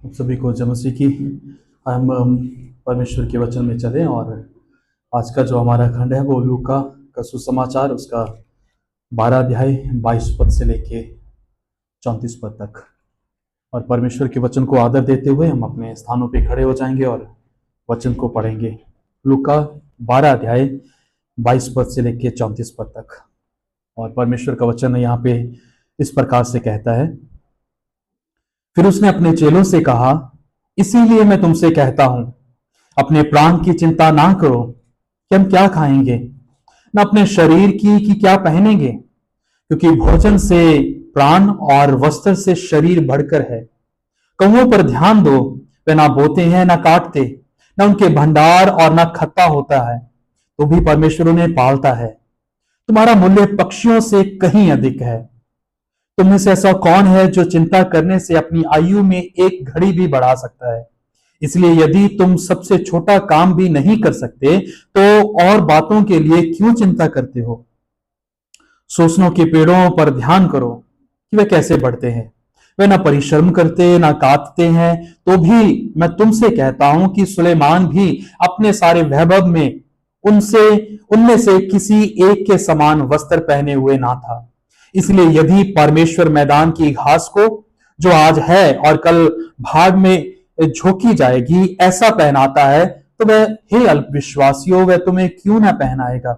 आप सभी को जय मसीह की। हम परमेश्वर के वचन में चलें और आज का जो हमारा खंड है वो लूका का सुसमाचार उसका 12 अध्याय 22 पद से लेके 34 पद तक। और परमेश्वर के वचन को आदर देते हुए हम अपने स्थानों पे खड़े हो जाएंगे और वचन को पढ़ेंगे। लूका 12 अध्याय 22 पद से लेके 34 पद तक। और परमेश्वर का वचन यहाँ पे इस प्रकार से कहता है, फिर उसने अपने चेलों से कहा, इसीलिए मैं तुमसे कहता हूं, अपने प्राण की चिंता ना करो कि हम क्या खाएंगे, न अपने शरीर की कि क्या पहनेंगे, क्योंकि भोजन से प्राण और वस्त्र से शरीर बढ़कर है। कौओं पर ध्यान दो, वे ना बोते हैं ना काटते, न उनके भंडार और न खत्ता होता है, तो भी परमेश्वर उन्हें पालता है। तुम्हारा मूल्य पक्षियों से कहीं अधिक है। तुम में से ऐसा कौन है जो चिंता करने से अपनी आयु में एक घड़ी भी बढ़ा सकता है? इसलिए यदि तुम सबसे छोटा काम भी नहीं कर सकते तो और बातों के लिए क्यों चिंता करते हो? सोसनों के पेड़ों पर ध्यान करो कि वे कैसे बढ़ते हैं। वे ना परिश्रम करते ना काटते हैं, तो भी मैं तुमसे कहता हूं कि सुलेमान भी अपने सारे वैभव में उनसे उनमें से किसी एक के समान वस्त्र पहने हुए ना था। इसलिए यदि परमेश्वर मैदान की घास को, जो आज है और कल भाग में झोंकी जाएगी, ऐसा पहनाता है, तो वह, हे अल्पविश्वासियों, वह तुम्हें क्यों ना पहनाएगा?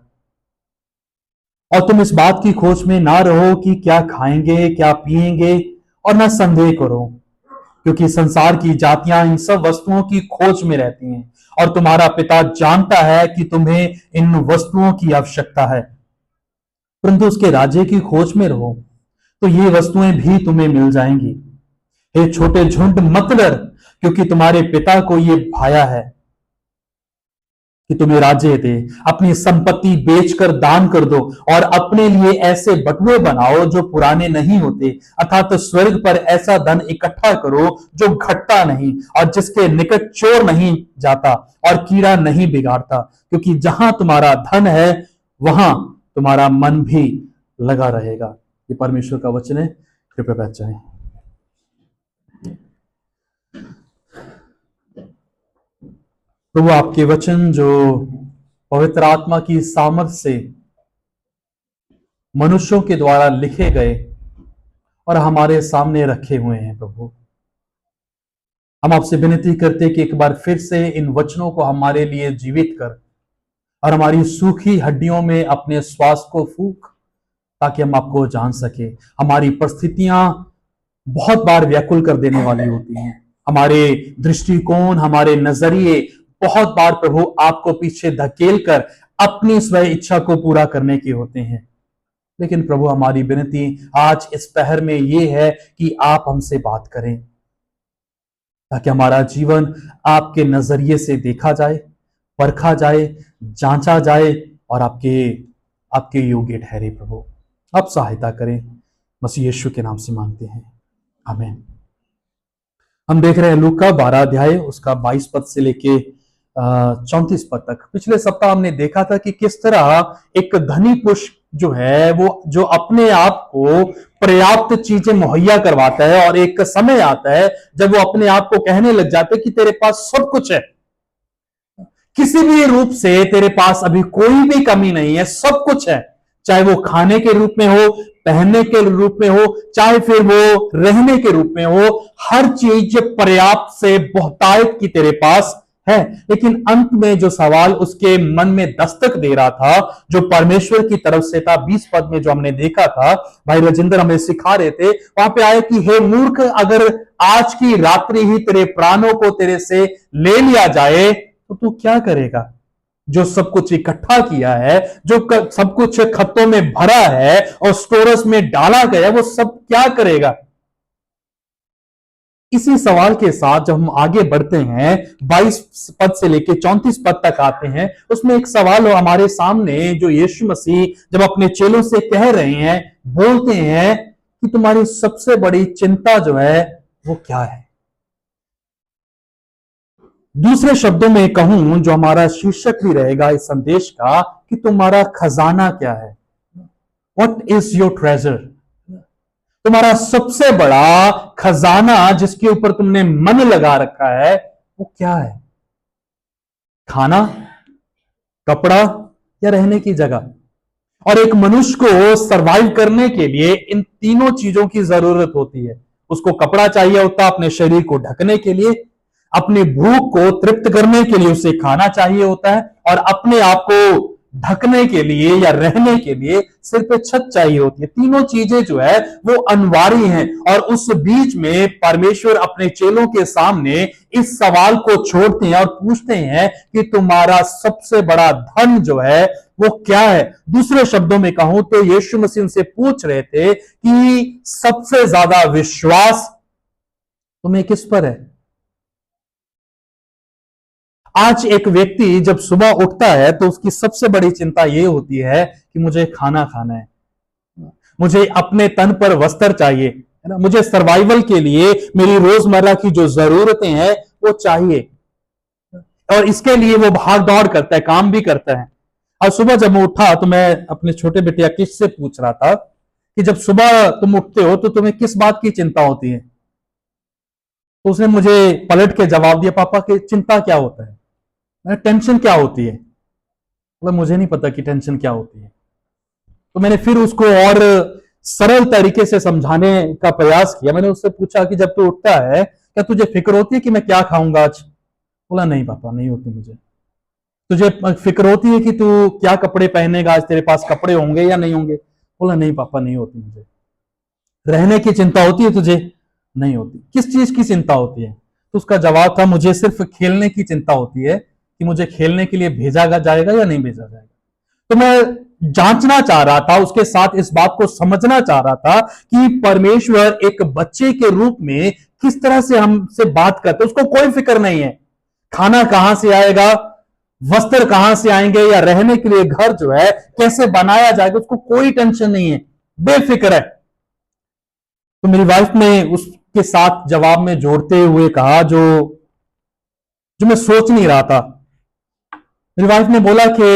और तुम इस बात की खोज में ना रहो कि क्या खाएंगे क्या पिएंगे, और ना संदेह करो, क्योंकि संसार की जातियां इन सब वस्तुओं की खोज में रहती हैं, और तुम्हारा पिता जानता है कि तुम्हें इन वस्तुओं की आवश्यकता है। परंतु उसके राज्य की खोज में रहो, तो ये वस्तुएं भी तुम्हें मिल जाएंगी। हे छोटे झुंड, मत डर, क्योंकि तुम्हारे पिता को ये भाया है कि तुम्हें राज्य दे। अपनी संपत्ति बेचकर दान कर दो, और अपने लिए ऐसे बटुए बनाओ जो पुराने नहीं होते, अर्थात तो स्वर्ग पर ऐसा धन इकट्ठा करो जो घटता नहीं, और जिसके निकट चोर नहीं जाता और कीड़ा नहीं बिगाड़ता, क्योंकि जहां तुम्हारा धन है वहां तुम्हारा मन भी लगा रहेगा। ये परमेश्वर का वचन है। कृपया बैठ जाएं। तो वो आपके वचन जो पवित्र आत्मा की सामर्थ से मनुष्यों के द्वारा लिखे गए और हमारे सामने रखे हुए हैं, प्रभु, हम आपसे विनती करते कि एक बार फिर से इन वचनों को हमारे लिए जीवित कर और हमारी सूखी हड्डियों में अपने श्वास को फूंक, ताकि हम आपको जान सके। हमारी परिस्थितियां बहुत बार व्याकुल कर देने वाली होती हैं, हमारे दृष्टिकोण, हमारे नजरिए बहुत बार प्रभु आपको पीछे धकेल कर अपनी स्व इच्छा को पूरा करने के होते हैं। लेकिन प्रभु, हमारी विनती आज इस पहर में यह है कि आप हमसे बात करें, ताकि हमारा जीवन आपके नजरिए से देखा जाए, परखा जाए, जांचा जाए और आपके आपके योग्य ठहरे। प्रभु, आप सहायता करें, मसीह यीशु के नाम से मांगते हैं, आमीन। हम देख रहे हैं लूका 12 अध्याय उसका 22 पद से लेके 34 पद तक। पिछले सप्ताह हमने देखा था कि किस तरह एक धनी पुरुष जो है वो जो अपने आप को पर्याप्त चीजें मुहैया करवाता है, और एक समय आता है जब वो अपने आप को कहने लग जाते हैं कि तेरे पास सब कुछ है, किसी भी रूप से तेरे पास अभी कोई भी कमी नहीं है, सब कुछ है, चाहे वो खाने के रूप में हो, पहनने के रूप में हो, चाहे फिर वो रहने के रूप में हो, हर चीज पर्याप्त से बहुतायत की तेरे पास है। लेकिन अंत में जो सवाल उसके मन में दस्तक दे रहा था, जो परमेश्वर की तरफ से था, 20 पद में जो हमने देखा था, भाई राजेंद्र हमें सिखा रहे थे, वहां पे आया कि हे मूर्ख, अगर आज की रात्रि ही तेरे प्राणों को तेरे से ले लिया जाए तो तू क्या करेगा? जो सब कुछ इकट्ठा किया है, जो सब कुछ खत्तों में भरा है और स्टोरेज में डाला गया, वो सब क्या करेगा? इसी सवाल के साथ जब हम आगे बढ़ते हैं, 22 पद से लेकर 34 पद तक आते हैं, उसमें एक सवाल हमारे सामने जो यीशु मसीह जब अपने चेलों से कह रहे हैं, बोलते हैं कि तुम्हारी सबसे बड़ी चिंता जो है वो क्या है? दूसरे शब्दों में कहूं, जो हमारा शीर्षक भी रहेगा इस संदेश का, कि तुम्हारा खजाना क्या है? What is your treasure? तुम्हारा सबसे बड़ा खजाना जिसके ऊपर तुमने मन लगा रखा है वो क्या है? खाना, कपड़ा या रहने की जगह? और एक मनुष्य को सरवाइव करने के लिए इन तीनों चीजों की जरूरत होती है। उसको कपड़ा चाहिए होता है अपने शरीर को ढकने के लिए, अपनी भूख को तृप्त करने के लिए उसे खाना चाहिए होता है, और अपने आप को ढकने के लिए या रहने के लिए सिर पे छत चाहिए होती है। तीनों चीजें जो है वो अनिवार्य हैं। और उस बीच में परमेश्वर अपने चेलों के सामने इस सवाल को छोड़ते हैं और पूछते हैं कि तुम्हारा सबसे बड़ा धन जो है वो क्या है? दूसरे शब्दों में कहूं तो यीशु मसीह उनसे पूछ रहे थे कि सबसे ज्यादा विश्वास तुम्हें किस पर है? आज एक व्यक्ति जब सुबह उठता है तो उसकी सबसे बड़ी चिंता यह होती है कि मुझे खाना खाना है, मुझे अपने तन पर वस्त्र चाहिए, है ना, मुझे सर्वाइवल के लिए मेरी रोजमर्रा की जो जरूरतें हैं वो चाहिए, और इसके लिए वो भाग दौड़ करता है, काम भी करता है। और सुबह जब मैं उठा तो मैं अपने छोटे बेटे अकीश से पूछ रहा था कि जब सुबह तुम उठते हो तो तुम्हें किस बात की चिंता होती है? तो उसने मुझे पलट के जवाब दिया, पापा की चिंता क्या होता है, टेंशन क्या होती है? मतलब मुझे नहीं पता कि टेंशन क्या होती है। तो मैंने फिर उसको और सरल तरीके से समझाने का प्रयास किया। मैंने उससे पूछा कि जब तू उठता है क्या तुझे फिक्र होती है कि मैं क्या खाऊंगा आज? बोला नहीं पापा, नहीं होती मुझे। तुझे फिक्र होती है कि तू क्या कपड़े पहनेगा, आज तेरे पास कपड़े होंगे या नहीं होंगे? बोला नहीं पापा, नहीं होती मुझे। रहने की चिंता होती है तुझे? नहीं होती। किस चीज की चिंता होती है? तो उसका जवाब था, मुझे सिर्फ खेलने की चिंता होती है कि मुझे खेलने के लिए भेजा जाएगा या नहीं भेजा जाएगा। तो मैं जांचना चाह रहा था, उसके साथ इस बात को समझना चाह रहा था कि परमेश्वर एक बच्चे के रूप में किस तरह से हमसे बात करते। उसको कोई फिक्र नहीं है खाना कहां से आएगा, वस्त्र कहां से आएंगे, या रहने के लिए घर जो है कैसे बनाया जाएगा, उसको कोई टेंशन नहीं है, बेफिक्र है। तो मेरी वाइफ ने उसके साथ जवाब में जोड़ते हुए कहा जो जो मैं सोच नहीं रहा था। मेरी वाइफ ने बोला कि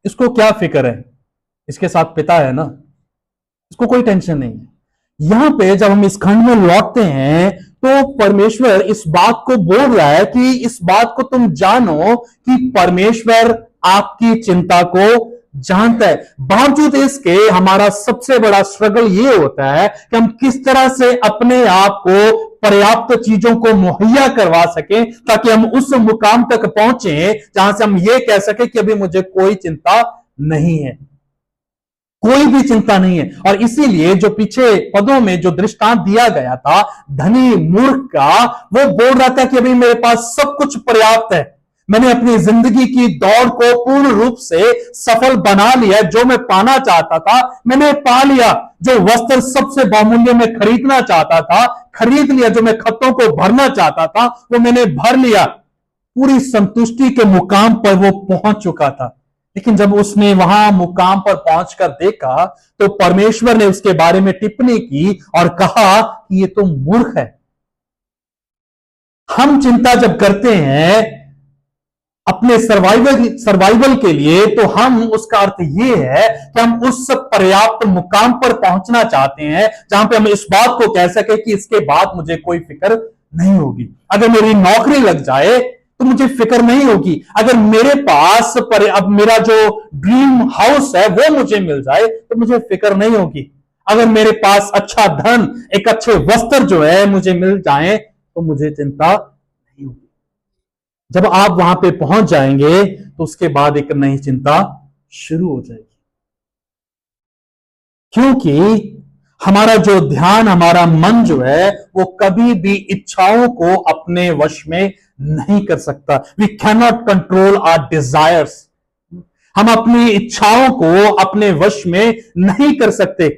इसको क्या फिक्र है, इसके साथ पिता है ना, इसको कोई टेंशन नहीं है। यहां पे जब हम इस खंड में लौटते हैं तो परमेश्वर इस बात को बोल रहा है कि इस बात को तुम जानो कि परमेश्वर आपकी चिंता को जानता है। बावजूद इसके हमारा सबसे बड़ा स्ट्रगल ये होता है कि हम किस तरह से अपने आप को पर्याप्त चीजों को मुहैया करवा सकें ताकि हम उस मुकाम तक पहुंचे जहां से हम ये कह सके कि अभी मुझे कोई चिंता नहीं है, कोई भी चिंता नहीं है। और इसीलिए जो पीछे पदों में जो दृष्टांत दिया गया था धनी मूर्ख का, वो बोल रहा था कि अभी मेरे पास सब कुछ पर्याप्त है, मैंने अपनी जिंदगी की दौड़ को पूर्ण रूप से सफल बना लिया, जो मैं पाना चाहता था मैंने पा लिया, जो वस्त्र सबसे बहुमूल्य में खरीदना चाहता था खरीद लिया, जो मैं खतों को भरना चाहता था वो मैंने भर लिया, पूरी संतुष्टि के मुकाम पर वो पहुंच चुका था। लेकिन जब उसने वहां मुकाम पर पहुंचकर देखा तो परमेश्वर ने उसके बारे में टिप्पणी की और कहा कि ये तो मूर्ख है। हम चिंता जब करते हैं अपने सर्वाइवल के लिए तो हम उसका अर्थ ये है कि हम उस पर्याप्त मुकाम पर पहुंचना चाहते हैं जहां पे हम इस बात को कह सके कि इसके बाद मुझे कोई फिक्र नहीं होगी। अगर मेरी नौकरी लग जाए तो मुझे फिक्र नहीं होगी, अगर मेरे पास अब मेरा जो ड्रीम हाउस है वो मुझे मिल जाए तो मुझे फिक्र नहीं होगी, अगर मेरे पास अच्छा धन, एक अच्छे वस्त्र जो है मुझे मिल जाए तो मुझे चिंता नहीं होगी। जब आप वहां पे पहुंच जाएंगे तो उसके बाद एक नई चिंता शुरू हो जाएगी, क्योंकि हमारा जो ध्यान, हमारा मन जो है वो कभी भी इच्छाओं को अपने वश में नहीं कर सकता। We can not control our desires. हम अपनी इच्छाओं को अपने वश में नहीं कर सकते।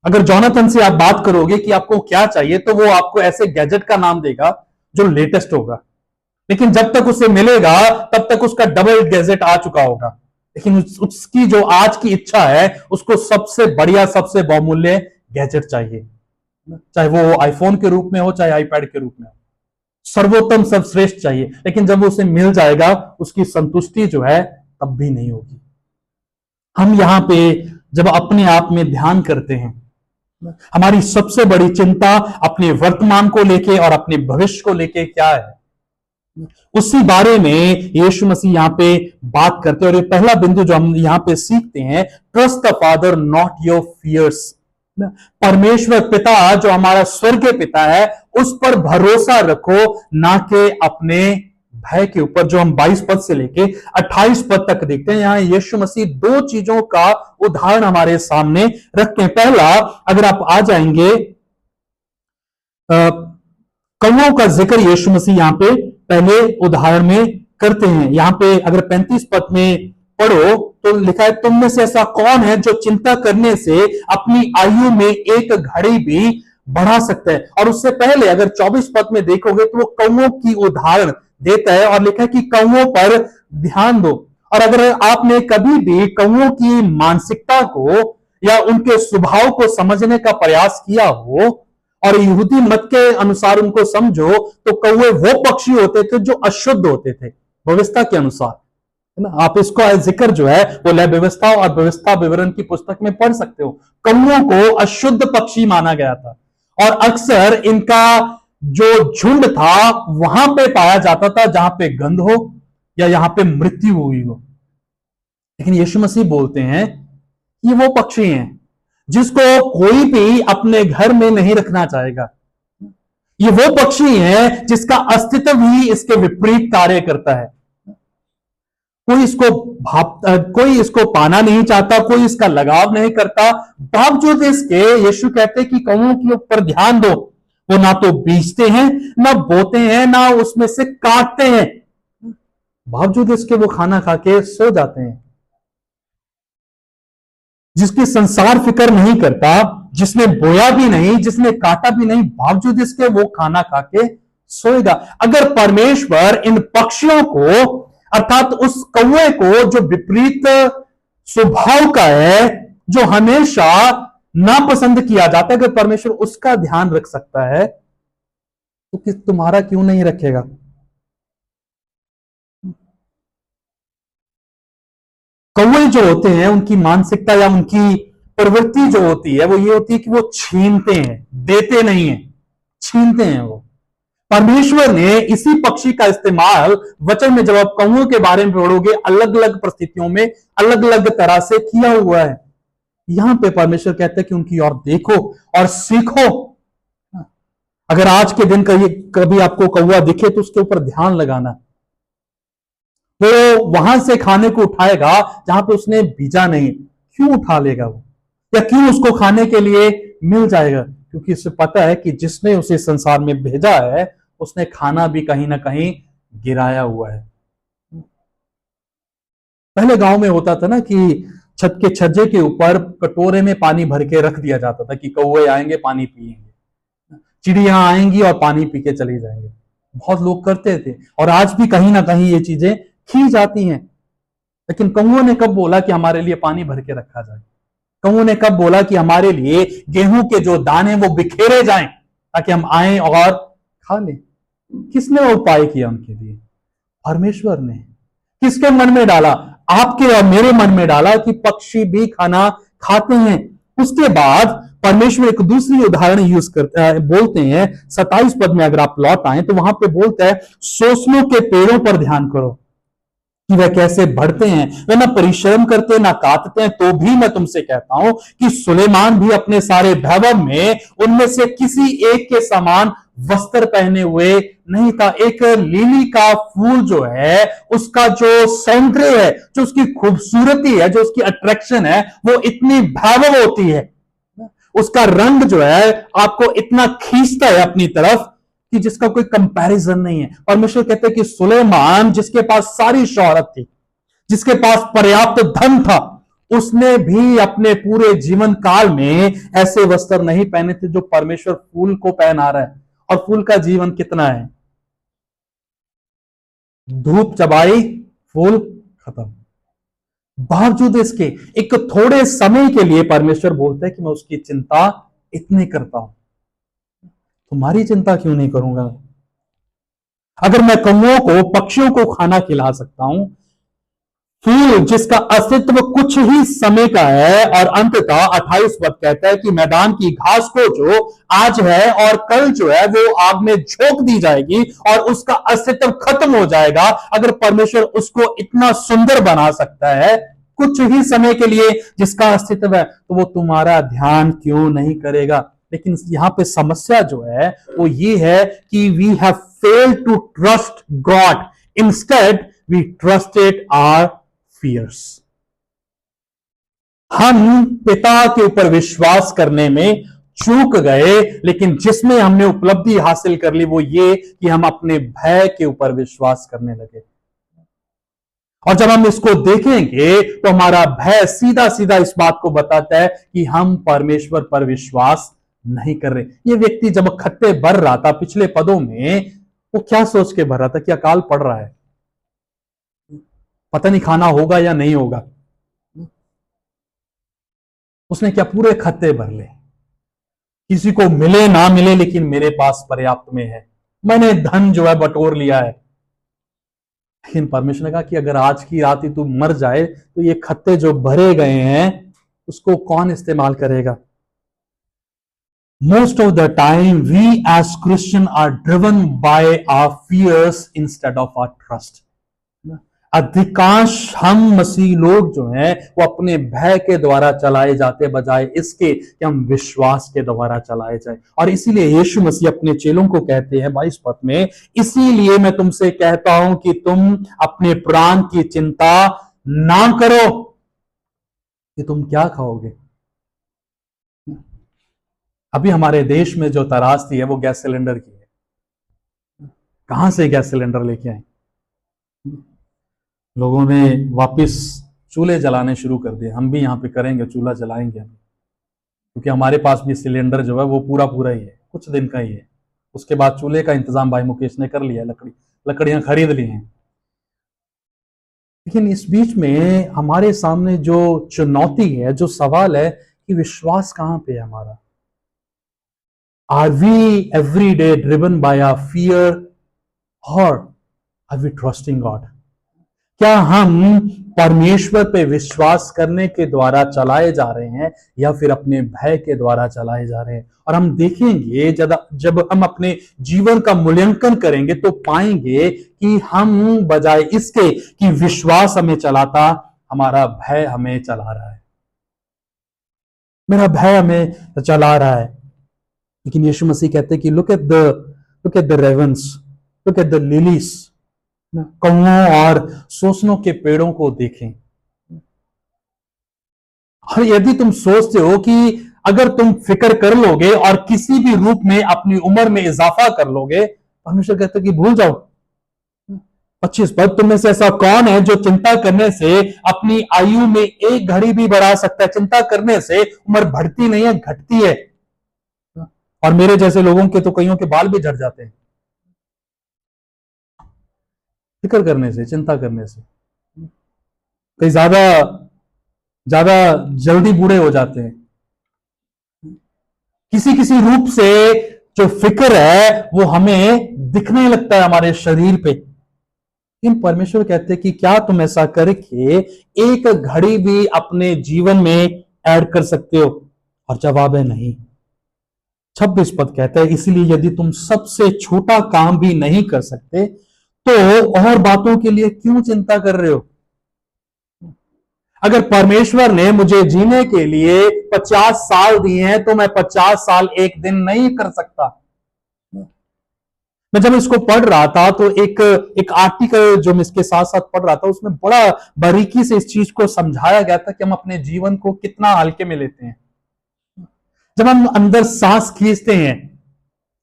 अगर जोनाथन से आप बात करोगे कि आपको क्या चाहिए तो वो आपको ऐसे गैजेट का नाम देगा जो लेटेस्ट होगा, लेकिन जब तक उसे मिलेगा तब तक उसका डबल गैजेट आ चुका होगा। लेकिन उसकी जो आज की इच्छा है उसको सबसे बढ़िया, सबसे बहुमूल्य गैजेट चाहिए, चाहे वो आईफोन के रूप में हो चाहे आईपैड के रूप में हो, सर्वोत्तम सर्वश्रेष्ठ चाहिए। लेकिन जब उसे मिल जाएगा उसकी संतुष्टि जो है तब भी नहीं होगी। हम यहां पे जब अपने आप में ध्यान करते हैं हमारी सबसे बड़ी चिंता अपने वर्तमान को लेके और अपने भविष्य को लेके क्या है, उसी बारे में यीशु मसीह यहां पे बात करते हैं। और ये पहला बिंदु जो हम यहां पे सीखते हैं, trust the father not your fears. परमेश्वर पिता जो हमारा स्वर्गीय पिता है उस पर भरोसा रखो, ना कि अपने भय के ऊपर। जो हम 22 पद से लेके 28 पद तक देखते हैं, यहां यीशु मसीह दो चीजों का उदाहरण हमारे सामने रखते हैं। पहला, अगर आप आ जाएंगे, कौओं का जिक्र यीशु मसीह यहां पे पहले उदाहरण में करते हैं। यहां पे अगर 35 पद में पढ़ो तो लिखा है, तुम में से ऐसा कौन है जो चिंता करने से अपनी आयु में एक घड़ी भी बढ़ा सकता है। और उससे पहले अगर 24 पद में देखोगे तो वो कौओं की उदाहरण देता है और लिखा है कि कौओं पर ध्यान दो। और अगर आपने कभी भी कौओं की मानसिकता को या उनके स्वभाव को समझने का प्रयास किया हो और यहूदी मत के अनुसार उनको समझो, तो कौवे वो पक्षी होते थे जो अशुद्ध होते थे व्यवस्था के अनुसार, है ना। आप इसको जिक्र जो है वो लय व्यवस्था और व्यवस्था विवरण की पुस्तक में पढ़ सकते हो। कौओं को अशुद्ध पक्षी माना गया था और अक्सर इनका जो झुंड था वहां पे पाया जाता था जहां पे गंध हो या यहां पे मृत्यु हुई हो। लेकिन यीशु मसीह बोलते हैं ये वो पक्षी हैं जिसको कोई भी अपने घर में नहीं रखना चाहेगा। ये वो पक्षी है जिसका अस्तित्व ही इसके विपरीत कार्य करता है। कोई इसको पाना नहीं चाहता, कोई इसका लगाव नहीं करता। बावजूद इसके यीशु कहते हैं कि कौओं के ऊपर ध्यान दो, वो ना तो बीजते हैं, ना बोते हैं, ना उसमें से काटते हैं, बावजूद इसके वो खाना खा के सो जाते हैं। जिसकी संसार फिक्र नहीं करता, जिसने बोया भी नहीं, जिसने काटा भी नहीं, बावजूद इसके वो खाना खा के सोएगा। अगर परमेश्वर इन पक्षियों को, अर्थात उस कौवे को जो विपरीत स्वभाव का है, जो हमेशा नापसंद किया जाता है, अगर परमेश्वर उसका ध्यान रख सकता है तो किस तुम्हारा क्यों नहीं रखेगा। कौवे जो होते हैं उनकी मानसिकता या उनकी प्रवृत्ति जो होती है वो ये होती है कि वो छीनते हैं, देते नहीं है, छीनते हैं वो। परमेश्वर ने इसी पक्षी का इस्तेमाल वचन में, जब आप कौओं के बारे में पढ़ोगे, अलग अलग परिस्थितियों में अलग अलग तरह से किया हुआ है। यहां पे परमेश्वर कहते हैं कि उनकी ओर देखो और सीखो। अगर आज के दिन कभी आपको कौवा दिखे तो उसके ऊपर ध्यान लगाना। वो वहां से खाने को उठाएगा जहां पे उसने बीजा नहीं, क्यों उठा लेगा वो, या क्यों उसको खाने के लिए मिल जाएगा? क्योंकि उसे पता है कि जिसने उसे संसार में भेजा है उसने खाना भी कहीं ना कहीं गिराया हुआ है। पहले गांव में होता था ना कि छत के छज्जे के ऊपर कटोरे में पानी भर के रख दिया जाता था कि कौवे आएंगे पानी पिएंगे, चिड़िया आएंगी और पानी पी के चली जाएंगे। बहुत लोग करते थे और आज भी कहीं ना कहीं ये चीजें की जाती हैं। लेकिन कौओं ने कब बोला कि हमारे लिए पानी भर के रखा जाए? कौओं ने कब बोला कि हमारे लिए गेहूं के जो दाने वो बिखेरे जाएं ताकि हम आए और खा लें? किसने उपाय किया उनके लिए? परमेश्वर ने। किसके मन में डाला? आपके और मेरे मन में डाला कि पक्षी भी खाना खाते हैं। उसके बाद परमेश्वर एक दूसरी उदाहरण यूज करते हैं, बोलते हैं 27 पद में अगर आप लौट आए तो वहां पे बोलता है, सोसलों के पेड़ों पर ध्यान करो कि वह कैसे बढ़ते हैं, वे ना परिश्रम करते ना काटते हैं, तो भी मैं तुमसे कहता हूं कि सुलेमान भी अपने सारे वैभव में उनमें से किसी एक के समान वस्त्र पहने हुए नहीं था। एक लिली का फूल जो है उसका जो सौंदर्य है, जो उसकी खूबसूरती है, जो उसकी अट्रैक्शन है, वो इतनी वैभव होती है, उसका रंग जो है आपको इतना खींचता है अपनी तरफ कि जिसका कोई कंपैरिजन नहीं है। परमेश्वर कहते हैं कि सुलेमान जिसके पास सारी शोहरत थी, जिसके पास पर्याप्त धन था, उसने भी अपने पूरे जीवन काल में ऐसे वस्त्र नहीं पहने थे जो परमेश्वर फूल को पहना रहा है। और फूल का जीवन कितना है? धूप चबाई, फूल खत्म। बावजूद इसके एक थोड़े समय के लिए परमेश्वर बोलता है कि मैं उसकी चिंता इतनी करता हूं, तुम्हारी चिंता क्यों नहीं करूंगा? अगर मैं कौओं को, पक्षियों को खाना खिला सकता हूं, फूल जिसका अस्तित्व कुछ ही समय का है, और अंततः 28 पद कहता है कि मैदान की घास को जो आज है और कल जो है वो आग में झोंक दी जाएगी और उसका अस्तित्व खत्म हो जाएगा। अगर परमेश्वर उसको इतना सुंदर बना सकता है कुछ ही समय के लिए जिसका अस्तित्व है, तो वो तुम्हारा ध्यान क्यों नहीं करेगा। लेकिन यहां पे समस्या जो है वो ये है कि we have failed to trust God, instead we trusted our fears. हम पिता के ऊपर विश्वास करने में चूक गए, लेकिन जिसमें हमने उपलब्धि हासिल कर ली वो ये कि हम अपने भय के ऊपर विश्वास करने लगे। और जब हम इसको देखेंगे तो हमारा भय सीधा सीधा इस बात को बताता है कि हम परमेश्वर पर विश्वास नहीं कर रहे। ये व्यक्ति जब खत्ते भर रहा था पिछले पदों में, वो क्या सोच के भर रहा था कि अकाल पड़ रहा है, पता नहीं खाना होगा या नहीं होगा। उसने क्या पूरे खत्ते भर ले, किसी को मिले ना मिले लेकिन मेरे पास पर्याप्त में है, मैंने धन जो है बटोर लिया है। लेकिन परमेश्वर ने कहा कि अगर आज की रात ही तू मर जाए तो ये खत्ते जो भरे गए हैं उसको कौन इस्तेमाल करेगा। Most of the time we as Christian are driven by our fears instead of our trust. अधिकांश हम मसीह लोग जो हैं वो अपने भय के द्वारा चलाए जाते बजाय इसके कि हम विश्वास के द्वारा चलाए जाए। और इसीलिए यीशु मसीह अपने चेलों को कहते हैं 22 पद में, इसीलिए मैं तुमसे कहता हूं कि तुम अपने प्राण की चिंता ना करो कि तुम क्या खाओगे। अभी हमारे देश में जो त्रासदी है वो गैस सिलेंडर की है। कहां से गैस सिलेंडर लेके आए? लोगों ने वापस चूल्हे जलाने शुरू कर दिए। हम भी यहाँ पे करेंगे, चूल्हा जलाएंगे हम, क्योंकि हमारे पास भी सिलेंडर जो है वो पूरा पूरा ही है, कुछ दिन का ही है। उसके बाद चूल्हे का इंतजाम भाई मुकेश ने कर लिया, लकड़ियां खरीद ली हैं। लेकिन इस बीच में हमारे सामने जो चुनौती है, जो सवाल है कि विश्वास कहां पे है हमारा। Are we every day driven by our fear और आर वी ट्रस्टिंग गॉड। क्या हम परमेश्वर पे विश्वास करने के द्वारा चलाए जा रहे हैं या फिर अपने भय के द्वारा चलाए जा रहे हैं। और हम देखेंगे जब हम अपने जीवन का मूल्यांकन करेंगे तो पाएंगे कि हम बजाय इसके कि विश्वास हमें चलाता, हमारा भय हमें चला रहा है, मेरा भय हमें चला रहा है। लेकिन यीशु मसीह कहते हैं कि look at the ravens, look at the lilies, कौओं और सोसनों के पेड़ों को देखें। और यदि तुम सोचते हो कि अगर तुम फिक्र कर लोगे और किसी भी रूप में अपनी उम्र में इजाफा कर लोगे, परमेश्वर कहते कि भूल जाओ। 25 पद, तुम में से ऐसा कौन है जो चिंता करने से अपनी आयु में एक घड़ी भी बढ़ा सकता है। चिंता करने से उम्र बढ़ती नहीं है, घटती है। और मेरे जैसे लोगों के तो कईयों के बाल भी झड़ जाते हैं फिक्र करने से, चिंता करने से। कई ज्यादा जल्दी बूढ़े हो जाते हैं। किसी किसी रूप से जो फिक्र है वो हमें दिखने लगता है हमारे शरीर पे। लेकिन परमेश्वर कहते हैं कि क्या तुम ऐसा करके एक घड़ी भी अपने जीवन में ऐड कर सकते हो? और जवाब है नहीं। 26 पद कहता है, इसलिए यदि तुम सबसे छोटा काम भी नहीं कर सकते तो और बातों के लिए क्यों चिंता कर रहे हो। अगर परमेश्वर ने मुझे जीने के लिए 50 साल दिए हैं तो मैं 50 साल एक दिन नहीं कर सकता। मैं जब इसको पढ़ रहा था तो एक आर्टिकल जो मैं इसके साथ साथ पढ़ रहा था उसमें बड़ा बारीकी से इस चीज को समझाया गया था कि हम अपने जीवन को कितना हल्के में लेते हैं। जब हम अंदर सांस खींचते हैं,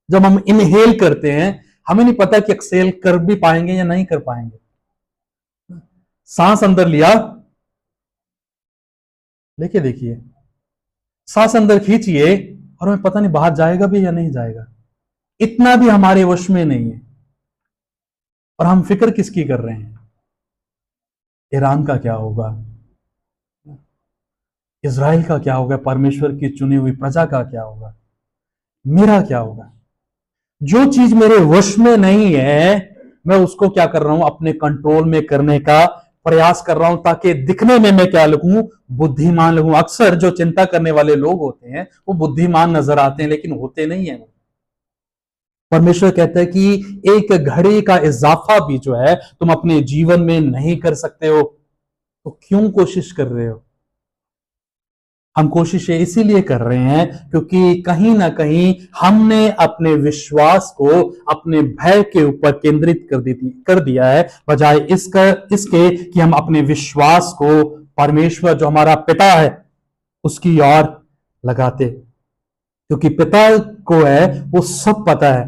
जब हम इनहेल करते हैं, हमें नहीं पता कि एक्सेल कर भी पाएंगे या नहीं कर पाएंगे। सांस अंदर लिया, लेके देखिए, सांस अंदर खींचिए और हमें पता नहीं बाहर जाएगा भी या नहीं जाएगा। इतना भी हमारे वश में नहीं है। और हम फिक्र किसकी कर रहे हैं? ईरान का क्या होगा, इज़राइल का क्या होगा, परमेश्वर की चुनी हुई प्रजा का क्या होगा, मेरा क्या होगा। जो चीज मेरे वश में नहीं है मैं उसको क्या कर रहा हूं, अपने कंट्रोल में करने का प्रयास कर रहा हूं ताकि दिखने में मैं क्या लगूं, बुद्धिमान लगूं। अक्सर जो चिंता करने वाले लोग होते हैं वो बुद्धिमान नजर आते हैं, लेकिन होते नहीं है। परमेश्वर कहता है कि एक घड़ी का इजाफा भी जो है तुम अपने जीवन में नहीं कर सकते हो, तो क्यों कोशिश कर रहे हो? हम कोशिशें इसीलिए कर रहे हैं क्योंकि कहीं ना कहीं हमने अपने विश्वास को अपने भय के ऊपर केंद्रित कर दिया है, बजाय इसके कि हम अपने विश्वास को परमेश्वर जो हमारा पिता है उसकी ओर लगाते। क्योंकि पिता को है वो सब पता है,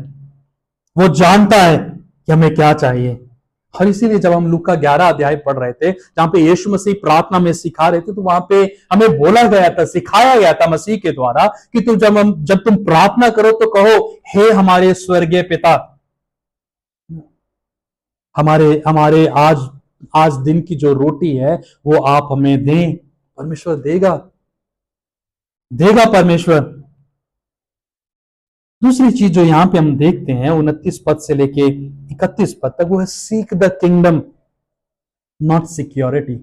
वो जानता है कि हमें क्या चाहिए। और इसीलिए जब हम लूका 11 अध्याय पढ़ रहे थे, जहां पे यीशु मसीह प्रार्थना में सिखा रहे थे, तो वहां पे हमें बोला गया था, सिखाया गया था मसीह के द्वारा कि जब तुम प्रार्थना करो तो कहो, हे हमारे स्वर्गीय पिता, हमारे हमारे आज दिन की जो रोटी है वो आप हमें दें। परमेश्वर देगा, देगा परमेश्वर। दूसरी चीज जो यहां पे हम देखते हैं 29 पद से लेके 31 पद तक, वो है seek the kingdom not security.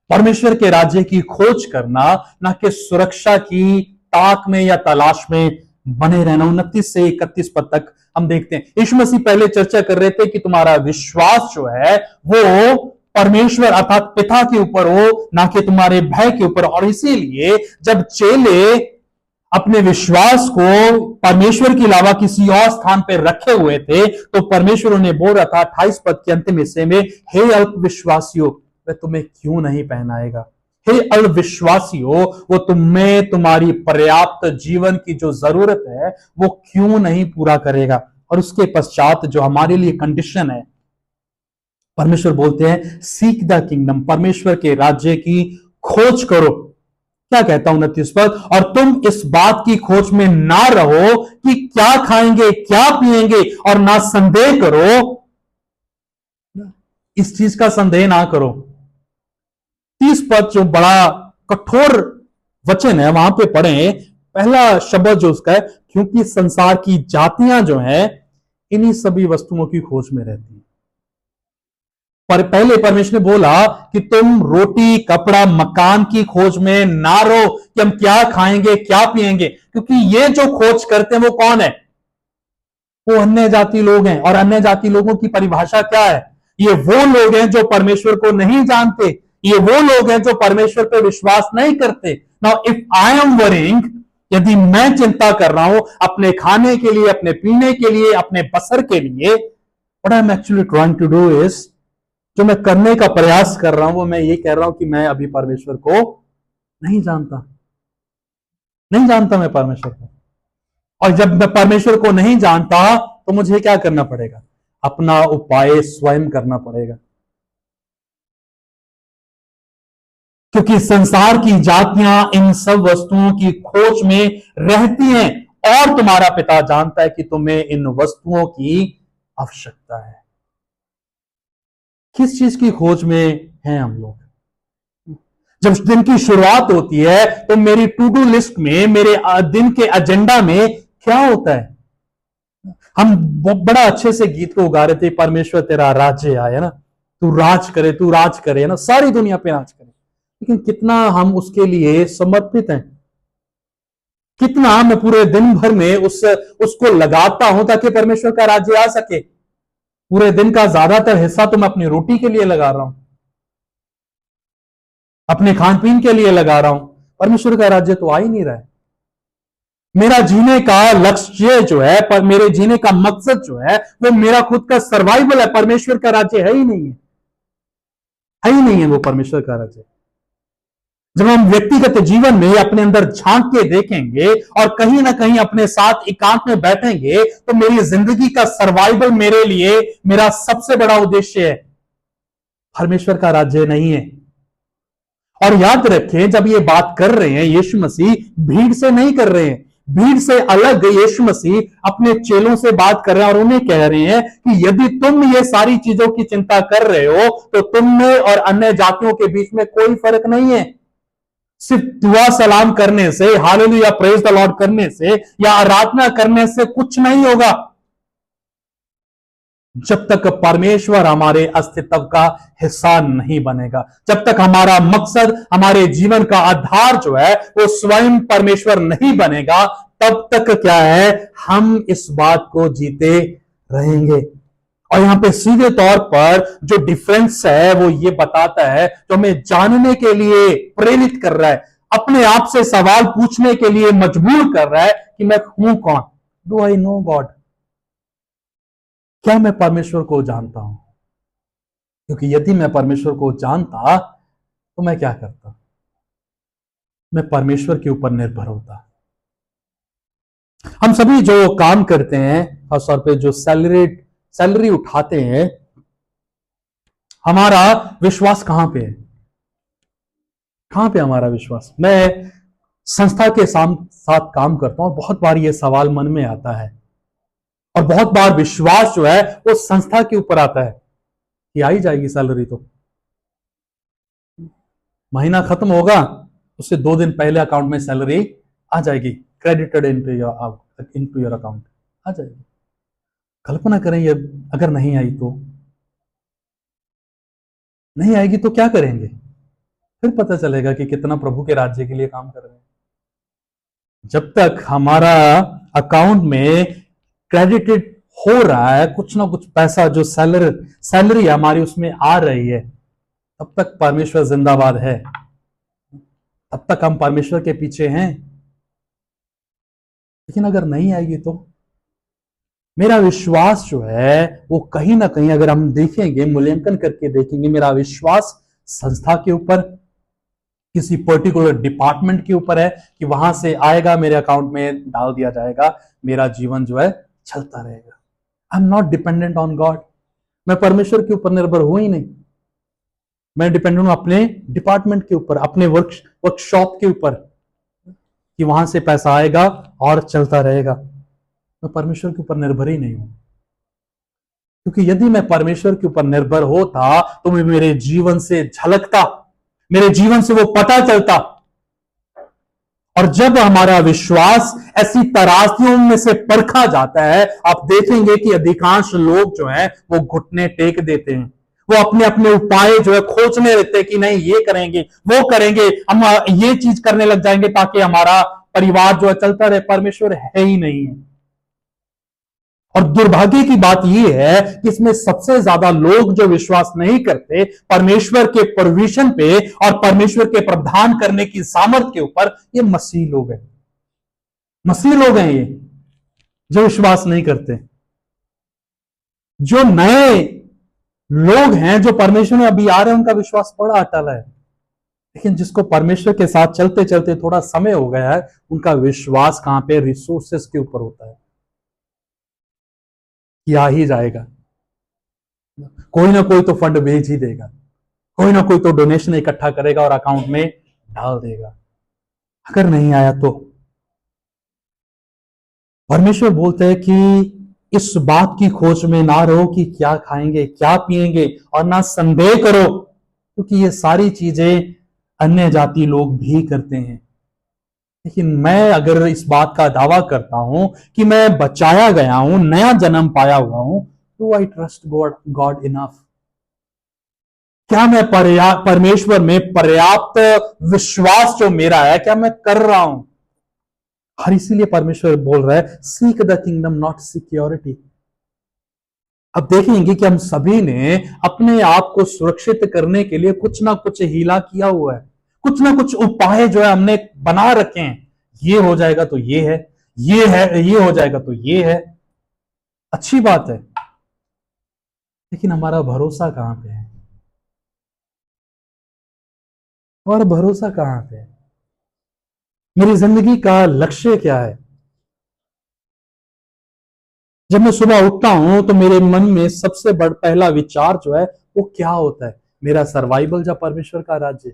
परमेश्वर के राज्य की खोज करना, ना कि सुरक्षा की ताक में या तलाश में बने रहना। 29 से 31 पद तक हम देखते हैं यीशु मसीह पहले चर्चा कर रहे थे कि तुम्हारा विश्वास जो है वो परमेश्वर अर्थात पिता के ऊपर हो, ना कि तुम्हारे भय के ऊपर। और इसीलिए जब चेले अपने विश्वास को परमेश्वर के अलावा किसी और स्थान पर रखे हुए थे, तो परमेश्वर उन्हें बोल रहा था 28 पद के अंतिम हिस्से में, हे अल्प विश्वासियों, वह तुम्हें क्यों नहीं पहनाएगा? हे अल्पविश्वासियों, वो तुम्हें तुम्हारी पर्याप्त जीवन की जो जरूरत है वो क्यों नहीं पूरा करेगा? और उसके पश्चात जो हमारे लिए कंडीशन है, परमेश्वर बोलते हैं सीक द किंगडम, परमेश्वर के राज्य की खोज करो। क्या कहता हूं 29 पद, और तुम इस बात की खोज में ना रहो कि क्या खाएंगे क्या पिएंगे, और ना संदेह करो, इस चीज का संदेह ना करो। 30 पद जो बड़ा कठोर वचन है वहां पे पढ़े, पहला शब्द जो उसका है, क्योंकि संसार की जातियां जो है इन्हीं सभी वस्तुओं की खोज में रहती है। पर पहले परमेश्वर ने बोला कि तुम रोटी कपड़ा मकान की खोज में ना रहो कि हम क्या खाएंगे क्या पिएंगे, क्योंकि ये जो खोज करते हैं वो कौन है? वो अन्य जाति लोग हैं। और अन्य जाति लोगों की परिभाषा क्या है? ये वो लोग हैं जो परमेश्वर को नहीं जानते, ये वो लोग हैं जो परमेश्वर पर विश्वास नहीं करते। Now if I am worrying, यदि मैं चिंता कर रहा हूं अपने खाने के लिए, अपने पीने के लिए, अपने बसर के लिए, what I am actually trying to do is, जो मैं करने का प्रयास कर रहा हूं वो मैं ये कह रहा हूं कि मैं अभी परमेश्वर को नहीं जानता, नहीं जानता मैं परमेश्वर को। और जब मैं परमेश्वर को नहीं जानता तो मुझे क्या करना पड़ेगा? अपना उपाय स्वयं करना पड़ेगा। क्योंकि संसार की जातियां इन सब वस्तुओं की खोज में रहती हैं, और तुम्हारा पिता जानता है कि तुम्हें इन वस्तुओं की आवश्यकता है। किस चीज की खोज में हैं हम लोग? जब दिन की शुरुआत होती है तो मेरी टू डू लिस्ट में, मेरे दिन के एजेंडा में क्या होता है? हम बड़ा अच्छे से गीत को गा रहे थे, परमेश्वर तेरा राज्य आए ना, तू राज करे, तू राज करे ना, सारी दुनिया पे राज करे। लेकिन कितना हम उसके लिए समर्पित हैं? कितना मैं पूरे दिन भर में उसको लगाता हूं ताकि परमेश्वर का राज्य आ सके? पूरे दिन का ज्यादातर हिस्सा तो मैं अपनी रोटी के लिए लगा रहा हूं, अपने खान पीन के लिए लगा रहा हूं। परमेश्वर का राज्य तो आ ही नहीं रहा है। मेरा जीने का लक्ष्य जो है, पर मेरे जीने का मकसद जो है वो मेरा खुद का सर्वाइवल है। परमेश्वर का राज्य है ही नहीं है, है ही नहीं है वो परमेश्वर का राज्य। जब हम व्यक्तिगत जीवन में अपने अंदर झांक के देखेंगे और कहीं ना कहीं अपने साथ एकांत में बैठेंगे, तो मेरी जिंदगी का सर्वाइवल मेरे लिए मेरा सबसे बड़ा उद्देश्य है, परमेश्वर का राज्य नहीं है। और याद रखें, जब ये बात कर रहे हैं यीशु मसीह भीड़ से नहीं कर रहे हैं। भीड़ से अलग यीशु मसीह अपने चेलों से बात कर रहे हैं और उन्हें कह रहे हैं कि यदि तुम ये सारी चीजों की चिंता कर रहे हो तो तुम में और अन्य जातियों के बीच में कोई फर्क नहीं है। सिर्फ दुआ सलाम करने से, हालेलुया प्रेज द लॉर्ड करने से या आराधना करने से कुछ नहीं होगा। जब तक परमेश्वर हमारे अस्तित्व का हिस्सा नहीं बनेगा, जब तक हमारा मकसद, हमारे जीवन का आधार जो है वो स्वयं परमेश्वर नहीं बनेगा, तब तक क्या है, हम इस बात को जीते रहेंगे। और यहां पे सीधे तौर पर जो डिफरेंस है वो ये बताता है, जो हमें जानने के लिए प्रेरित कर रहा है, अपने आप से सवाल पूछने के लिए मजबूर कर रहा है कि मैं हूं कौन? Do I know God? क्या मैं परमेश्वर को जानता हूं? क्योंकि यदि मैं परमेश्वर को जानता तो मैं क्या करता? मैं परमेश्वर के ऊपर निर्भर होता। हम सभी जो काम करते हैं, खासतौर पे जो सैलरी उठाते हैं, हमारा विश्वास कहां पे है? कहां पे हमारा विश्वास? मैं संस्था के साथ काम करता हूं और बहुत बार यह सवाल मन में आता है, और बहुत बार विश्वास जो है वो संस्था के ऊपर आता है कि आ ही जाएगी सैलरी, तो महीना खत्म होगा, उससे 2 दिन पहले अकाउंट में सैलरी आ जाएगी, क्रेडिटेड इनटू योर अकाउंट आ जाएगी। कल्पना करें ये अगर नहीं आई तो? नहीं आएगी तो क्या करेंगे? फिर पता चलेगा कि कितना प्रभु के राज्य के लिए काम कर रहे हैं। जब तक हमारा अकाउंट में क्रेडिटेड हो रहा है कुछ ना कुछ पैसा, जो सैलरी हमारी उसमें आ रही है, तब तक परमेश्वर जिंदाबाद है, तब तक हम परमेश्वर के पीछे हैं। लेकिन अगर नहीं आएगी तो? मेरा विश्वास जो है वो कहीं ना कहीं, अगर हम देखेंगे, मूल्यांकन करके देखेंगे, मेरा विश्वास संस्था के ऊपर, किसी पर्टिकुलर डिपार्टमेंट के ऊपर है कि वहां से आएगा, मेरे अकाउंट में डाल दिया जाएगा, मेरा जीवन जो है चलता रहेगा। आई am not dependent on God. मैं परमेश्वर के ऊपर निर्भर हूं ही नहीं, मैं डिपेंडेंट हूं अपने डिपार्टमेंट के ऊपर, अपने वर्कशॉप के ऊपर, कि वहां से पैसा आएगा और चलता रहेगा। मैं परमेश्वर के ऊपर निर्भर ही नहीं हूं, क्योंकि यदि मैं परमेश्वर के ऊपर निर्भर होता तो मैं मेरे जीवन से झलकता, मेरे जीवन से वो पता चलता। और जब हमारा विश्वास ऐसी तराजदियों में से परखा जाता है, आप देखेंगे कि अधिकांश लोग जो हैं वो घुटने टेक देते हैं, वो अपने अपने उपाय जो है खोजने रहते हैं कि नहीं ये करेंगे, वो करेंगे, हम ये चीज करने लग जाएंगे ताकि हमारा परिवार जो है चलता रहे। परमेश्वर है ही नहीं है। और दुर्भाग्य की बात यह है कि इसमें सबसे ज्यादा लोग जो विश्वास नहीं करते परमेश्वर के प्रोविजन पे और परमेश्वर के प्रदान करने की सामर्थ्य के ऊपर, ये मसीह लोग हैं। मसीह लोग हैं ये जो विश्वास नहीं करते। जो नए लोग हैं जो परमेश्वर में अभी आ रहे हैं, उनका विश्वास बड़ा अटल है, लेकिन जिसको परमेश्वर के साथ चलते चलते थोड़ा समय हो गया है, उनका विश्वास कहां पे? रिसोर्सेस के ऊपर होता है कि आ ही जाएगा, कोई ना कोई तो फंड भेज ही देगा, कोई ना कोई तो डोनेशन इकट्ठा करेगा और अकाउंट में डाल देगा। अगर नहीं आया तो? परमेश्वर बोलते हैं कि इस बात की खोज में ना रहो कि क्या खाएंगे, क्या पिएंगे, और ना संदेह करो, क्योंकि ये सारी चीजें अन्य जाति लोग भी करते हैं। लेकिन मैं अगर इस बात का दावा करता हूं कि मैं बचाया गया हूं, नया जन्म पाया हुआ हूं, तो आई ट्रस्ट गॉड इनफ। क्या मैं परमेश्वर में पर्याप्त विश्वास जो मेरा है, क्या मैं कर रहा हूं? और इसीलिए परमेश्वर बोल रहा है, seek the kingdom not security. अब देखेंगे कि हम सभी ने अपने आप को सुरक्षित करने के लिए कुछ ना कुछ हीला किया हुआ है, कुछ ना कुछ उपाय जो है हमने बना रखे हैं। ये हो जाएगा तो ये है, ये है, ये हो जाएगा तो ये है। अच्छी बात है, लेकिन हमारा भरोसा कहां पे है? हमारा भरोसा कहां पे है? मेरी जिंदगी का लक्ष्य क्या है? जब मैं सुबह उठता हूं तो मेरे मन में सबसे पहला विचार जो है वो क्या होता है? मेरा सर्वाइवल या परमेश्वर का राज्य?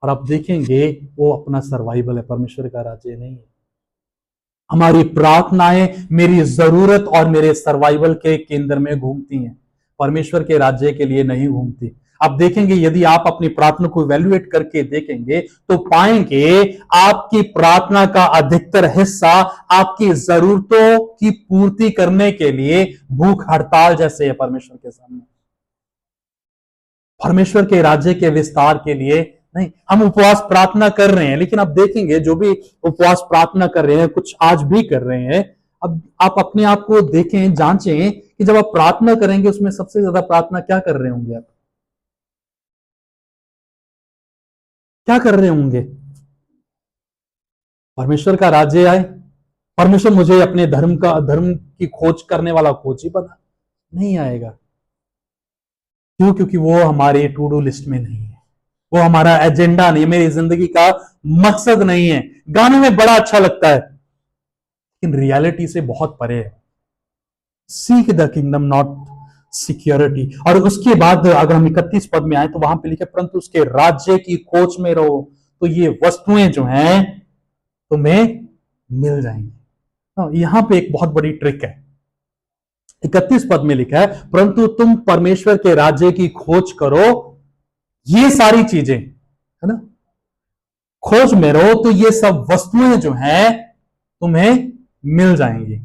और आप देखेंगे वो अपना सर्वाइवल है, परमेश्वर का राज्य नहीं है। हमारी प्रार्थनाएं मेरी जरूरत और मेरे सर्वाइवल के केंद्र में घूमती हैं, परमेश्वर के राज्य के लिए नहीं घूमती। आप देखेंगे, यदि आप अपनी प्रार्थना को इवैल्यूएट करके देखेंगे तो पाएंगे आपकी प्रार्थना का अधिकतर हिस्सा आपकी जरूरतों की पूर्ति करने के लिए भूख हड़ताल जैसे है परमेश्वर के सामने, परमेश्वर के राज्य के विस्तार के लिए नहीं। हम उपवास प्रार्थना कर रहे हैं, लेकिन आप देखेंगे जो भी उपवास प्रार्थना कर रहे हैं, कुछ आज भी कर रहे हैं, अब आप अपने आप को देखें, जांचें कि जब आप प्रार्थना करेंगे उसमें सबसे ज्यादा प्रार्थना क्या कर रहे होंगे, आप क्या कर रहे होंगे? परमेश्वर का राज्य आए, परमेश्वर मुझे अपने धर्म की खोज करने वाला खोजी बना, नहीं आएगा। क्यों? क्योंकि वो हमारे टू डू लिस्ट में नहीं है, वो हमारा एजेंडा नहीं है, मेरी जिंदगी का मकसद नहीं है। गाने में बड़ा अच्छा लगता है लेकिन रियलिटी से बहुत परे है। Seek the kingdom not security. और उसके बाद अगर हम 31 पद में आए तो वहां पे लिखे परंतु उसके राज्य की खोज में रहो तो ये वस्तुएं जो हैं तुम्हें मिल जाएंगी। यहां पे एक बहुत बड़ी ट्रिक है। 31 पद में लिखा है परंतु तुम परमेश्वर के राज्य की खोज करो, ये सारी चीजें, है ना, खोज में रहो तो ये सब वस्तुएं जो हैं तुम्हें मिल जाएंगी।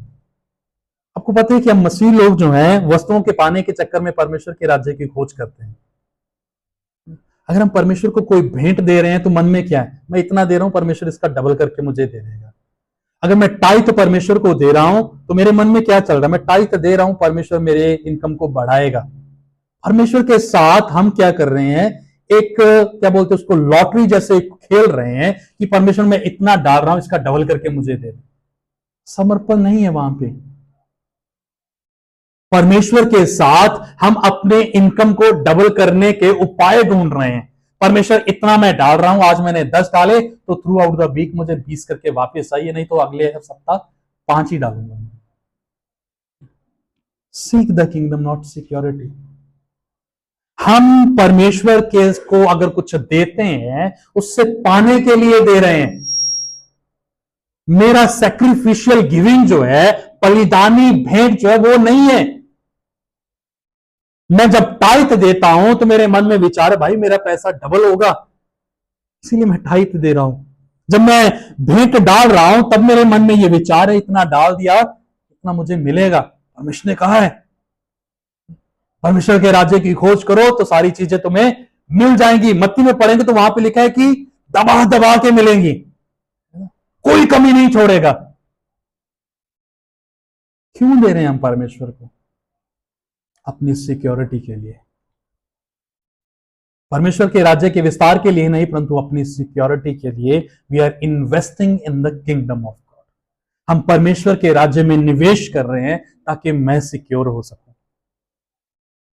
आपको पता है कि हम मसीह लोग जो हैं वस्तुओं के पाने के चक्कर में परमेश्वर के राज्य की खोज करते हैं। अगर हम परमेश्वर को कोई भेंट दे रहे हैं तो मन में क्या है, मैं इतना दे रहा हूं, परमेश्वर इसका डबल करके मुझे दे देगा। अगर मैं टाइट परमेश्वर को दे रहा हूं तो मेरे मन में क्या चल रहा है, मैं टाइट दे रहा हूं, परमेश्वर मेरे इनकम को बढ़ाएगा। परमेश्वर के साथ हम क्या कर रहे हैं, एक क्या बोलते हैं उसको, लॉटरी जैसे खेल रहे हैं कि परमेश्वर मैं इतना डाल रहा हूं, इसका डबल करके मुझे दे दे। समर्पण नहीं है वहां पे। परमेश्वर के साथ हम अपने इनकम को डबल करने के उपाय ढूंढ रहे हैं। परमेश्वर इतना मैं डाल रहा हूं, आज मैंने 10 डाले तो थ्रू आउट द वीक मुझे 20 करके वापस आइए, नहीं तो अगले सप्ताह 5 ही डालूंगा। Seek the kingdom not security. हम परमेश्वर के को अगर कुछ देते हैं उससे पाने के लिए दे रहे हैं। मेरा सैक्रिफिशियल गिविंग जो है, बलिदानी भेंट जो है वो नहीं है। मैं जब टाइट देता हूं तो मेरे मन में विचार है भाई मेरा पैसा डबल होगा, इसीलिए मैं टाइट दे रहा हूं। जब मैं भेंट डाल रहा हूं तब मेरे मन में यह विचार है इतना डाल दिया इतना मुझे मिलेगा। परमेश्वर ने कहा है परमेश्वर के राज्य की खोज करो तो सारी चीजें तुम्हें मिल जाएंगी। मत्ती में पढ़ेंगे तो वहां पे लिखा है कि दबा दबा के मिलेंगी, कोई कमी नहीं छोड़ेगा। क्यों दे रहे हैं हम परमेश्वर को? अपनी सिक्योरिटी के लिए, परमेश्वर के राज्य के विस्तार के लिए नहीं, परंतु अपनी सिक्योरिटी के लिए। We are investing in the kingdom of God. हम परमेश्वर के राज्य में निवेश कर रहे हैं ताकि मैं सिक्योर हो सकूं।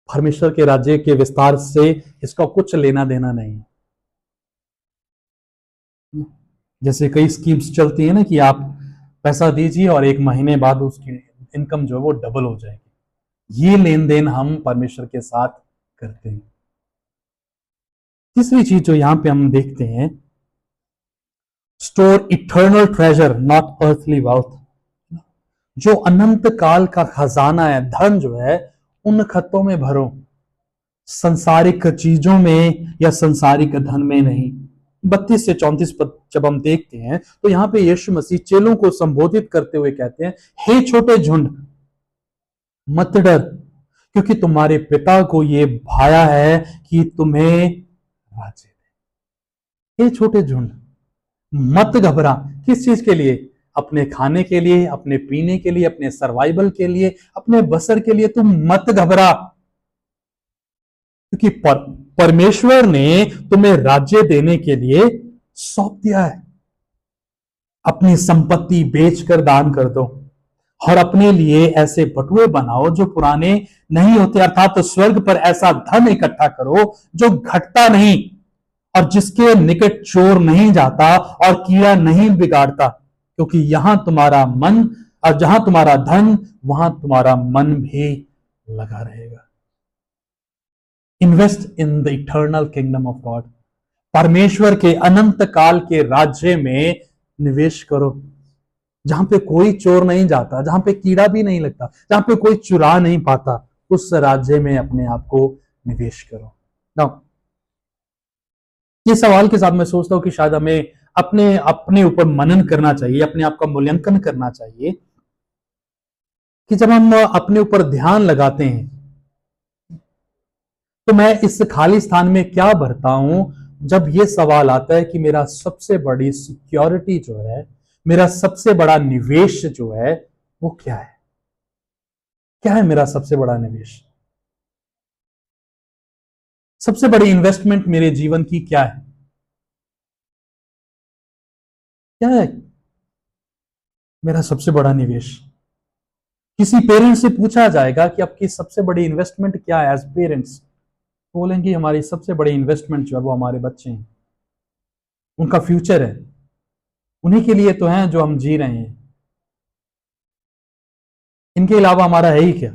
परमेश्वर के राज्य के विस्तार से इसका कुछ लेना देना नहीं। जैसे कई स्कीम्स चलती है ना कि आप पैसा दीजिए और 1 महीने बाद उसकी इनकम जो है वो डबल हो जाएगी। ये लेन देन हम परमेश्वर के साथ करते हैं। तीसरी चीज जो यहां पे हम देखते हैं, store eternal treasure not earthly wealth. जो अनंत काल का खजाना है, धन जो है, उन खतों में भरो, संसारिक चीजों में या संसारिक धन में नहीं। 32 से 34 पद जब हम देखते हैं तो यहां पे यीशु मसीह चेलों को संबोधित करते हुए कहते हैं, हे छोटे झुंड मत डर, क्योंकि तुम्हारे पिता को ये भाया है कि तुम्हें राज्य दे। हे छोटे झुंड मत घबरा। किस चीज के लिए? अपने खाने के लिए, अपने पीने के लिए, अपने सर्वाइवल के लिए, अपने बसर के लिए तुम मत घबरा, क्योंकि परमेश्वर ने तुम्हें राज्य देने के लिए सौंप दिया है। अपनी संपत्ति बेचकर दान कर दो और अपने लिए ऐसे बटुए बनाओ जो पुराने नहीं होते, अर्थात तो स्वर्ग पर ऐसा धन इकट्ठा करो जो घटता नहीं और जिसके निकट चोर नहीं जाता और कीड़ा नहीं बिगाड़ता, क्योंकि यहां तुम्हारा मन और जहां तुम्हारा धन वहां तुम्हारा मन भी लगा रहेगा। Invest in the eternal kingdom of God. परमेश्वर के अनंत काल के राज्य में निवेश करो, जहां पे कोई चोर नहीं जाता, जहां पे कीड़ा भी नहीं लगता, जहां पे कोई चुरा नहीं पाता, उस राज्य में अपने आप को निवेश करो। नाउ ये सवाल के साथ मैं सोचता हूं कि शायद हमें अपने अपने ऊपर मनन करना चाहिए, अपने आप का मूल्यांकन करना चाहिए कि जब हम अपने ऊपर ध्यान लगाते हैं तो मैं इस खाली स्थान में क्या भरता हूं। जब ये सवाल आता है कि मेरा सबसे बड़ी सिक्योरिटी जो है, मेरा सबसे बड़ा निवेश जो है वो क्या है, क्या है मेरा सबसे बड़ा निवेश, सबसे बड़ी इन्वेस्टमेंट मेरे जीवन की क्या है, क्या है मेरा सबसे बड़ा निवेश। किसी पेरेंट्स से पूछा जाएगा कि आपकी सबसे बड़ी इन्वेस्टमेंट क्या है एज पेरेंट्स, बोलेंगे हमारी सबसे बड़ी इन्वेस्टमेंट जो है वो हमारे बच्चे हैं, उनका फ्यूचर है, उन्हीं के लिए तो है जो हम जी रहे हैं, इनके अलावा हमारा है ही क्या,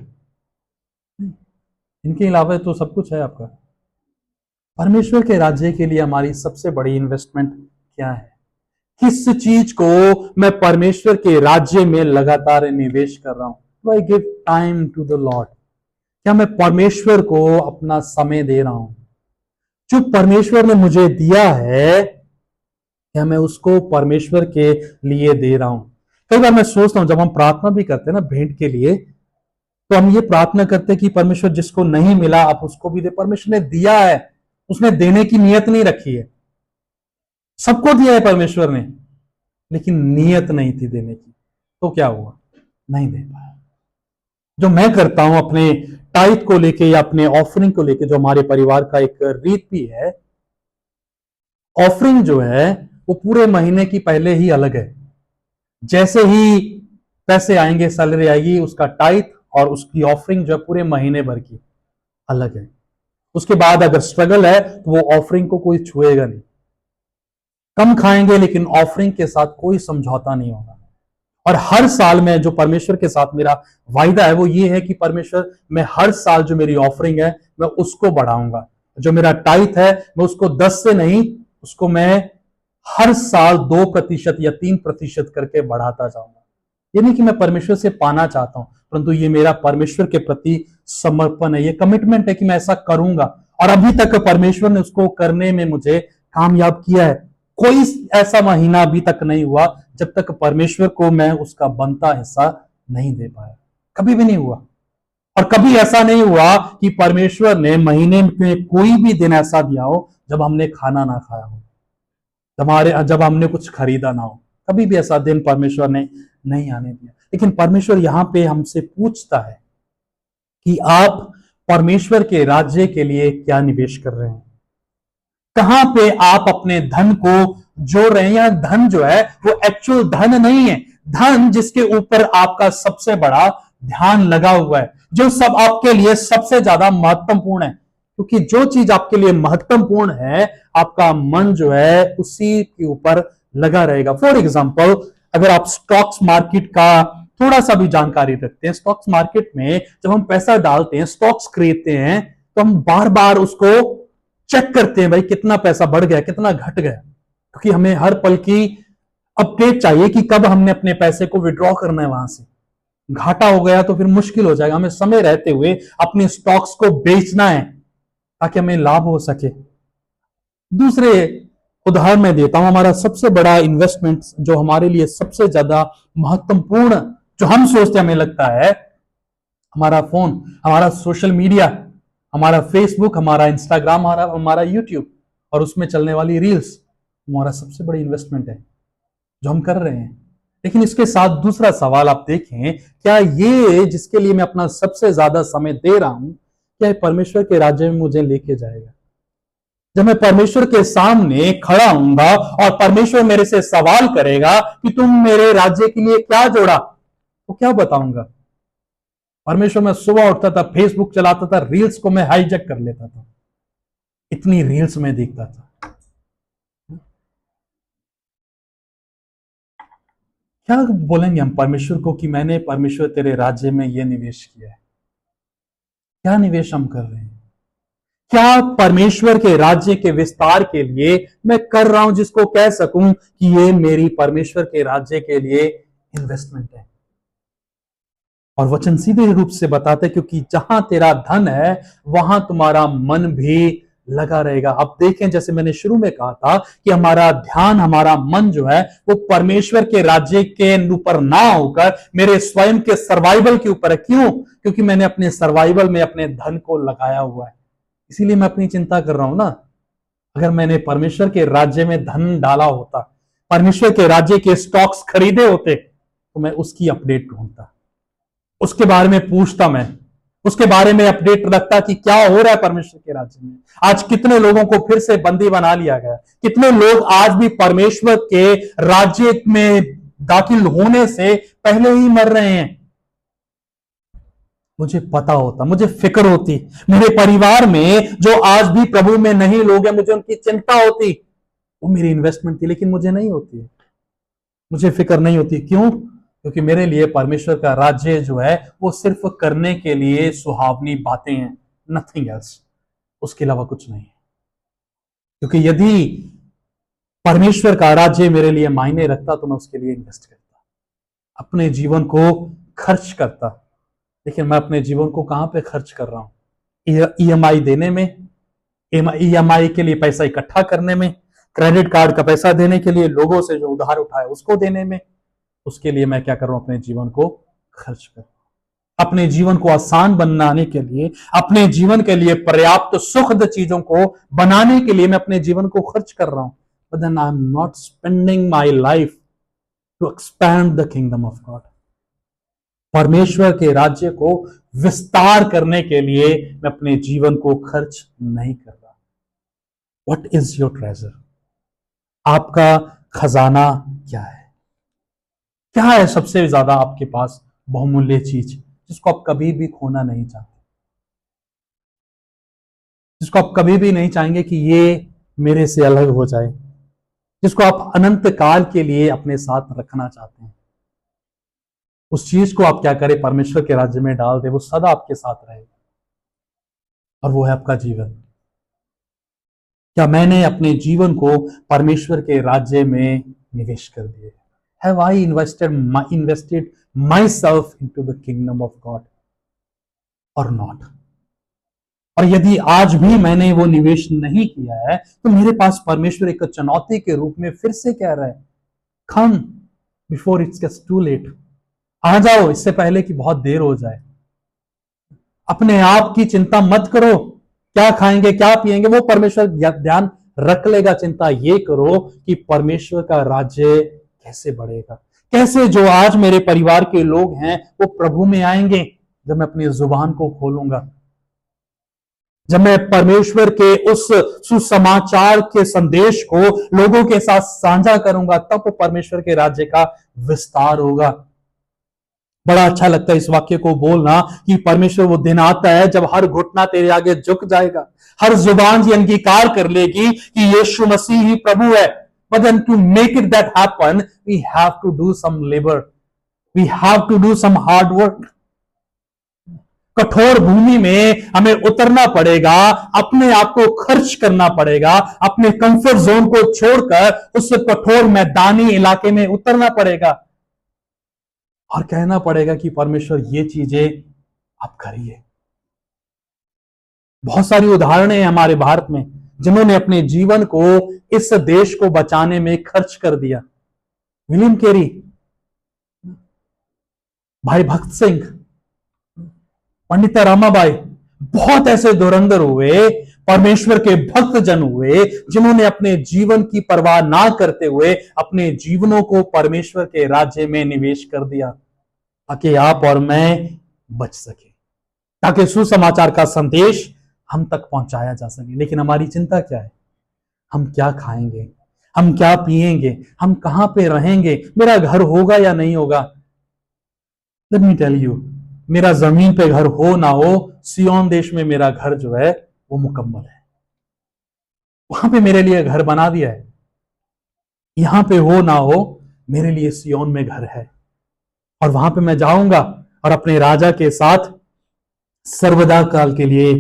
इनके अलावा तो सब कुछ है आपका। परमेश्वर के राज्य के लिए हमारी सबसे बड़ी इन्वेस्टमेंट क्या है, किस चीज को मैं परमेश्वर के राज्य में लगातार निवेश कर रहा हूं। Do I give time to the lord, क्या मैं परमेश्वर को अपना समय दे रहा हूं, जो परमेश्वर ने मुझे दिया है क्या मैं उसको परमेश्वर के लिए दे रहा हूं। कई बार मैं सोचता हूं जब हम प्रार्थना भी करते हैं ना भेंट के लिए, तो हम ये प्रार्थना करते हैं कि परमेश्वर जिसको नहीं मिला आप उसको भी दे। परमेश्वर ने दिया है, उसने देने की नियत नहीं रखी है, सबको दिया है परमेश्वर ने, लेकिन नियत नहीं थी देने की, तो क्या हुआ, नहीं दे पाया। जो मैं करता हूं अपने टाइट को लेके या अपने ऑफरिंग को लेके, जो हमारे परिवार का एक रीत भी है, ऑफरिंग जो है वो पूरे महीने की पहले ही अलग है। जैसे ही पैसे आएंगे, सैलरी आएगी, उसका टाइट और उसकी ऑफरिंग जो है पूरे महीने भर की अलग है। उसके बाद अगर स्ट्रगल है तो वो ऑफरिंग को कोई छुएगा नहीं, कम खाएंगे लेकिन ऑफरिंग के साथ कोई समझौता नहीं होगा। और हर साल में जो परमेश्वर के साथ मेरा वायदा है वो ये है कि परमेश्वर मैं हर साल जो मेरी ऑफरिंग है मैं उसको बढ़ाऊंगा, जो मेरा टाइट है मैं उसको 10 से नहीं, उसको मैं हर साल 2% या 3% करके बढ़ाता जाऊंगा। ये नहीं कि मैं परमेश्वर से पाना चाहता हूं, परंतु ये मेरा परमेश्वर के प्रति समर्पण है, ये कमिटमेंट है कि मैं ऐसा करूंगा। और अभी तक परमेश्वर ने उसको करने में मुझे कामयाब किया है। कोई ऐसा महीना अभी तक नहीं हुआ जब तक परमेश्वर को मैं उसका बनता हिस्सा नहीं दे पाया, कभी भी नहीं हुआ। और कभी ऐसा नहीं हुआ कि परमेश्वर ने महीने में कोई भी दिन ऐसा दिया हो जब हमने खाना ना खाया हो, जब हमने कुछ खरीदा ना हो। कभी भी ऐसा दिन परमेश्वर ने नहीं आने दिया। लेकिन परमेश्वर यहां पे हमसे पूछता है कि आप परमेश्वर के राज्य के लिए क्या निवेश कर रहे हैं, कहां पे आप अपने धन को जोड़ रहे हैं। या धन जो है वो एक्चुअल धन नहीं है, धन जिसके ऊपर आपका सबसे बड़ा ध्यान लगा हुआ है, जो सब आपके लिए सबसे ज्यादा महत्वपूर्ण है। क्योंकि जो चीज आपके लिए महत्वपूर्ण है आपका मन जो है उसी के ऊपर लगा रहेगा। फॉर एग्जाम्पल, अगर आप स्टॉक्स मार्केट का थोड़ा सा भी जानकारी रखते हैं, स्टॉक्स मार्केट में जब हम पैसा डालते हैं, स्टॉक्स खरीदते हैं, तो हम बार बार उसको चेक करते हैं, भाई कितना पैसा बढ़ गया, कितना घट गया, क्योंकि हमें हर पल की अपडेट चाहिए कि कब हमने अपने पैसे को विड्रॉ करना है वहां से। घाटा हो गया तो फिर मुश्किल हो जाएगा, हमें समय रहते हुए अपने स्टॉक्स को बेचना है ताकि हमें लाभ हो सके। दूसरे उदाहरण मैं देता हूं, हमारा सबसे बड़ा इन्वेस्टमेंट जो हमारे लिए सबसे ज्यादा महत्वपूर्ण, जो हम सोचते हमें लगता है, हमारा फोन, हमारा सोशल मीडिया, हमारा फेसबुक, हमारा इंस्टाग्राम, हमारा यूट्यूब और उसमें चलने वाली रील्स हमारा सबसे बड़ी इन्वेस्टमेंट है जो हम कर रहे हैं। लेकिन इसके साथ दूसरा सवाल आप देखें, क्या ये जिसके लिए मैं अपना सबसे ज्यादा समय दे रहा हूं, क्या परमेश्वर के राज्य में मुझे लेके जाएगा। जब मैं परमेश्वर के सामने खड़ा हूंगा और परमेश्वर मेरे से सवाल करेगा कि तुम मेरे राज्य के लिए क्या जोड़ा, तो क्या बताऊंगा। परमेश्वर, मैं सुबह उठता था, फेसबुक चलाता था, रील्स को मैं हाईजैक कर लेता था, इतनी रील्स में देखता था। क्या बोलेंगे हम परमेश्वर को कि मैंने परमेश्वर तेरे राज्य में यह निवेश किया है। क्या निवेश हम कर रहे हैं, क्या परमेश्वर के राज्य के विस्तार के लिए मैं कर रहा हूं जिसको कह सकूं कि ये मेरी परमेश्वर के राज्य के लिए इन्वेस्टमेंट है। और वचन सीधे रूप से बताते क्योंकि जहां तेरा धन है वहां तुम्हारा मन भी लगा रहेगा। अब देखें, जैसे मैंने शुरू में कहा था कि हमारा ध्यान, हमारा मन जो है वो परमेश्वर के राज्य के ऊपर ना होकर मेरे स्वयं के सर्वाइवल के ऊपर है। क्यों? क्योंकि मैंने अपने सर्वाइवल में अपने धन को लगाया हुआ है, इसीलिए मैं अपनी चिंता कर रहा हूं ना। अगर मैंने परमेश्वर के राज्य में धन डाला होता, परमेश्वर के राज्य के स्टॉक्स खरीदे होते, तो मैं उसकी अपडेट ढूंढता, उसके बारे में पूछता, मैं उसके बारे में अपडेट रखता कि क्या हो रहा है परमेश्वर के राज्य में। आज कितने लोगों को फिर से बंदी बना लिया गया, कितने लोग आज भी परमेश्वर के राज्य में दाखिल होने से पहले ही मर रहे हैं। मुझे पता होता, मुझे फिक्र होती, मेरे परिवार में जो आज भी प्रभु में नहीं लोग हैं, मुझे उनकी चिंता होती, वो मेरी इन्वेस्टमेंट थी, लेकिन मुझे नहीं होती है, मुझे फिक्र नहीं होती। क्यों? क्योंकि मेरे लिए परमेश्वर का राज्य जो है वो सिर्फ करने के लिए सुहावनी बातें हैं, नथिंग एल्स, उसके अलावा कुछ नहीं है। क्योंकि यदि परमेश्वर का राज्य मेरे लिए मायने रखता तो मैं उसके लिए इन्वेस्ट करता, अपने जीवन को खर्च करता। लेकिन मैं अपने जीवन को कहां पे खर्च कर रहा हूं? ईएमआई देने में, ईएमआई के लिए पैसा इकट्ठा करने में, क्रेडिट कार्ड का पैसा देने के लिए, लोगों से जो उधार उठाए उसको देने में। उसके लिए मैं क्या कर रहा हूं? अपने जीवन को खर्च कर, अपने जीवन को आसान बनाने के लिए, अपने जीवन के लिए पर्याप्त सुखद चीजों को बनाने के लिए मैं अपने जीवन को खर्च कर रहा हूं। But then I am not spending my life to expand the kingdom of God. परमेश्वर के राज्य को विस्तार करने के लिए मैं अपने जीवन को खर्च नहीं कर रहा। What is your treasure? आपका खजाना क्या है? क्या है सबसे ज्यादा आपके पास बहुमूल्य चीज जिसको आप कभी भी खोना नहीं चाहते, जिसको आप कभी भी नहीं चाहेंगे कि ये मेरे से अलग हो जाए, जिसको आप अनंत काल के लिए अपने साथ रखना चाहते हैं? उस चीज को आप क्या करें? परमेश्वर के राज्य में डाल दे, वो सदा आपके साथ रहेगा, और वो है आपका जीवन। क्या मैंने अपने जीवन को परमेश्वर के राज्य में निवेश कर दिया? Have I invested myself into the kingdom of God or not? और यदि आज भी मैंने वो निवेश नहीं किया है तो मेरे पास परमेश्वर एक चुनौती के रूप में फिर से कह रहा है, come before it gets too late। आ जाओ इससे पहले कि बहुत देर हो जाए। अपने आप की चिंता मत करो, क्या खाएंगे क्या पिएंगे वो परमेश्वर ध्यान रख लेगा। चिंता ये करो कि परमेश्वर का राज्य कैसे बढ़ेगा, कैसे जो आज मेरे परिवार के लोग हैं वो प्रभु में आएंगे जब मैं अपनी जुबान को खोलूंगा, जब मैं परमेश्वर के उस सुसमाचार के संदेश को लोगों के साथ साझा करूंगा, तब परमेश्वर के राज्य का विस्तार होगा। बड़ा अच्छा लगता है इस वाक्य को बोलना कि परमेश्वर वो दिन आता है जब हर घुटना तेरे आगे झुक जाएगा, हर जुबान ये अंगीकार कर लेगी कि यीशु मसीह ही प्रभु है। But then to make it that happen, we have to do some labor. We have to do some hard work. कठोर भूमि में हमें उतरना पड़ेगा, अपने आप को खर्च करना पड़ेगा, अपने कंफर्ट जोन को छोड़कर उस कठोर मैदानी इलाके में उतरना पड़ेगा और कहना पड़ेगा कि परमेश्वर ये चीजें आप करिए। बहुत सारी उदाहरणें हैं हमारे भारत में जिन्होंने अपने जीवन को इस देश को बचाने में खर्च कर दिया। विलियम कैरी, भाई भक्त सिंह, पंडित रामाबाई, बहुत ऐसे धुरंधर हुए, परमेश्वर के भक्त जन हुए जिन्होंने अपने जीवन की परवाह ना करते हुए अपने जीवनों को परमेश्वर के राज्य में निवेश कर दिया ताकि आप और मैं बच सके, ताकि सुसमाचार का संदेश हम तक पहुंचाया जा सके। लेकिन हमारी चिंता क्या है? हम क्या खाएंगे, हम क्या पिएंगे, हम कहां पे रहेंगे, मेरा घर होगा या नहीं होगा। लेट मी टेल यू, मेरा जमीन पे घर हो ना हो, सियोन देश में मेरा घर जो है वो मुकम्मल है। वहां पे मेरे लिए घर बना दिया है। यहां पे हो ना हो, मेरे लिए सियोन में घर है, और वहां पे मैं जाऊंगा और अपने राजा के साथ सर्वदा काल के लिए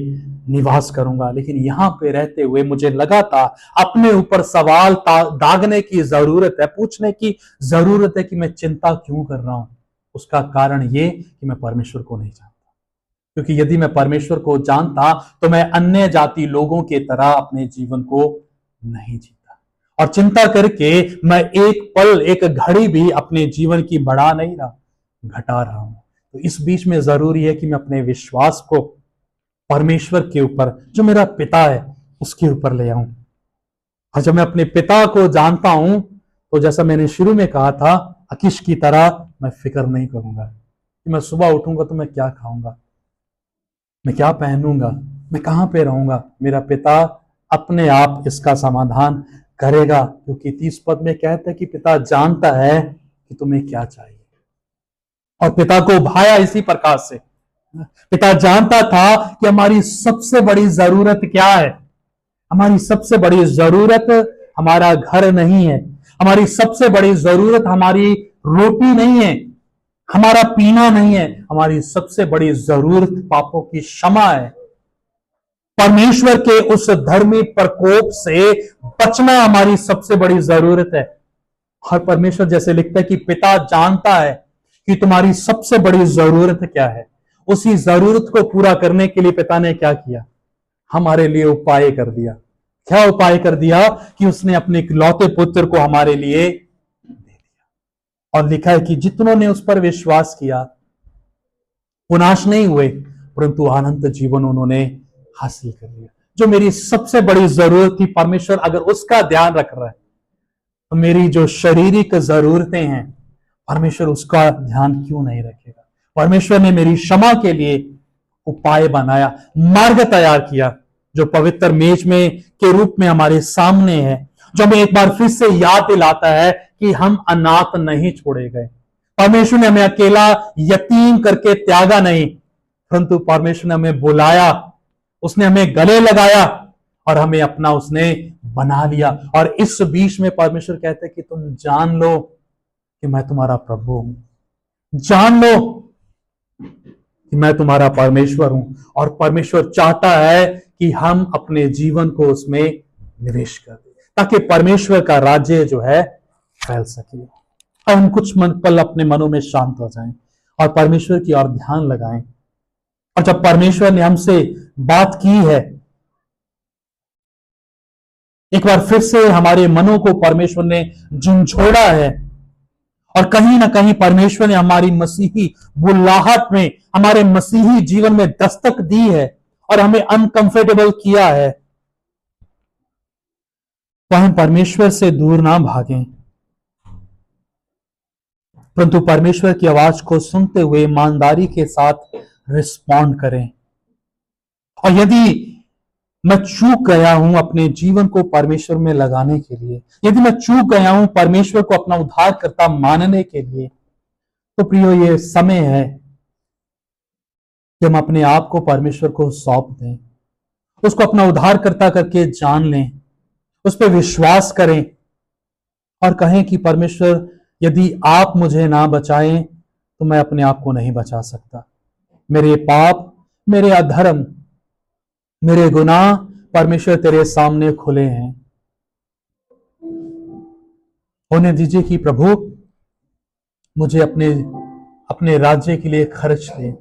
निवास करूंगा। लेकिन यहां पे रहते हुए मुझे लगातार अपने ऊपर सवाल दागने की जरूरत है, पूछने की जरूरत है कि मैं चिंता क्यों कर रहा हूं। उसका कारण ये कि मैं परमेश्वर को नहीं जानता, क्योंकि यदि मैं परमेश्वर को जानता तो मैं अन्य जाति लोगों के तरह अपने जीवन को नहीं जीता, और चिंता करके मैं एक पल, एक घड़ी भी अपने जीवन की बढ़ा नहीं रहा, घटा रहा हूं। तो इस बीच में जरूरी है कि मैं अपने विश्वास को परमेश्वर के ऊपर, जो मेरा पिता है, उसके ऊपर ले आऊं। और जब मैं अपने पिता को जानता हूं तो जैसा मैंने शुरू में कहा था, अकीश की तरह मैं फिक्र नहीं करूंगा कि मैं सुबह उठूंगा तो मैं क्या खाऊंगा, मैं क्या पहनूंगा, मैं कहां पे रहूंगा। मेरा पिता अपने आप इसका समाधान करेगा, क्योंकि 30 पद में कहता है कि पिता जानता है कि तुम्हें क्या चाहिए। और पिता को भाया इसी प्रकार से, पिता जानता था कि हमारी सबसे बड़ी जरूरत क्या है। हमारी सबसे बड़ी जरूरत हमारा घर नहीं है, हमारी सबसे बड़ी जरूरत हमारी रोटी नहीं है, हमारा पीना नहीं है, हमारी सबसे बड़ी जरूरत पापों की क्षमा है। परमेश्वर के उस धर्मी प्रकोप से बचना हमारी सबसे बड़ी जरूरत है। और परमेश्वर जैसे लिखता है कि पिता जानता है कि तुम्हारी सबसे बड़ी जरूरत क्या है। उसी जरूरत को पूरा करने के लिए पिता ने क्या किया, हमारे लिए उपाय कर दिया। क्या उपाय कर दिया कि उसने अपने इकलौते पुत्र को हमारे लिए दे दिया। और लिखा है कि जितनों ने उस पर विश्वास किया वो नाश नहीं हुए, परंतु अनंत जीवन उन्होंने हासिल कर लिया। जो मेरी सबसे बड़ी जरूरत थी, परमेश्वर अगर उसका ध्यान रख रहा है, तो मेरी जो शारीरिक जरूरतें हैं, परमेश्वर उसका ध्यान क्यों नहीं रखेगा। परमेश्वर ने मेरी क्षमा के लिए उपाय बनाया, मार्ग तैयार किया, जो पवित्र मेज में के रूप में हमारे सामने है, जो हमें एक बार फिर से याद दिलाता है कि हम अनाथ नहीं छोड़े गए। परमेश्वर ने हमें अकेला यतीम करके त्यागा नहीं, परंतु परमेश्वर ने हमें बुलाया, उसने हमें गले लगाया और हमें अपना उसने बना लिया। और इस बीच में परमेश्वर कहते हैं कि तुम जान लो कि मैं तुम्हारा प्रभु हूं, जान लो कि मैं तुम्हारा परमेश्वर हूं। और परमेश्वर चाहता है कि हम अपने जीवन को उसमें निवेश कर दें, ताकि परमेश्वर का राज्य जो है फैल सके। और हम कुछ पल अपने मनों में शांत हो जाएं और परमेश्वर की ओर ध्यान लगाएं। और जब परमेश्वर ने हमसे बात की है, एक बार फिर से हमारे मनों को परमेश्वर ने झंझोड़ा है, और कहीं ना कहीं परमेश्वर ने हमारी मसीही बुलाहट में, हमारे मसीही जीवन में दस्तक दी है और हमें अनकंफर्टेबल किया है, तो हम परमेश्वर से दूर ना भागें, परंतु परमेश्वर की आवाज को सुनते हुए ईमानदारी के साथ रिस्पॉन्ड करें। और यदि मैं चूक गया हूं अपने जीवन को परमेश्वर में लगाने के लिए, यदि मैं चूक गया हूं परमेश्वर को अपना उद्धारकर्ता मानने के लिए, तो प्रियो ये समय है कि हम अपने आप को परमेश्वर को सौंप दें, उसको अपना उद्धारकर्ता करके जान लें, उस पर विश्वास करें और कहें कि परमेश्वर यदि आप मुझे ना बचाएं तो मैं अपने आप को नहीं बचा सकता। मेरे पाप, मेरे अधर्म, मेरे गुनाह परमेश्वर तेरे सामने खुले हैं। होने दीजिए कि प्रभु मुझे अपने राज्य के लिए खर्च दे,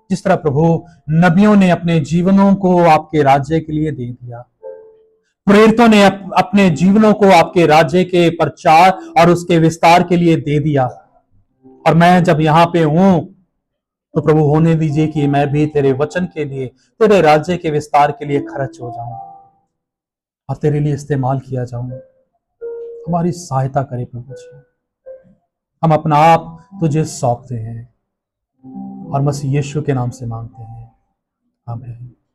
जिस तरह प्रभु नबियों ने अपने जीवनों को आपके राज्य के लिए दे दिया, प्रेरितों ने अपने जीवनों को आपके राज्य के प्रचार और उसके विस्तार के लिए दे दिया। और मैं जब यहाँ पे हूं तो प्रभु होने दीजिए कि मैं भी तेरे वचन के लिए, तेरे राज्य के विस्तार के लिए खर्च हो जाऊं और तेरे लिए इस्तेमाल किया जाऊं। हमारी सहायता करे प्रभु जी। हम अपना आप तुझे सौंपते हैं और मसीह यीशु के नाम से मांगते हैं, आमीन।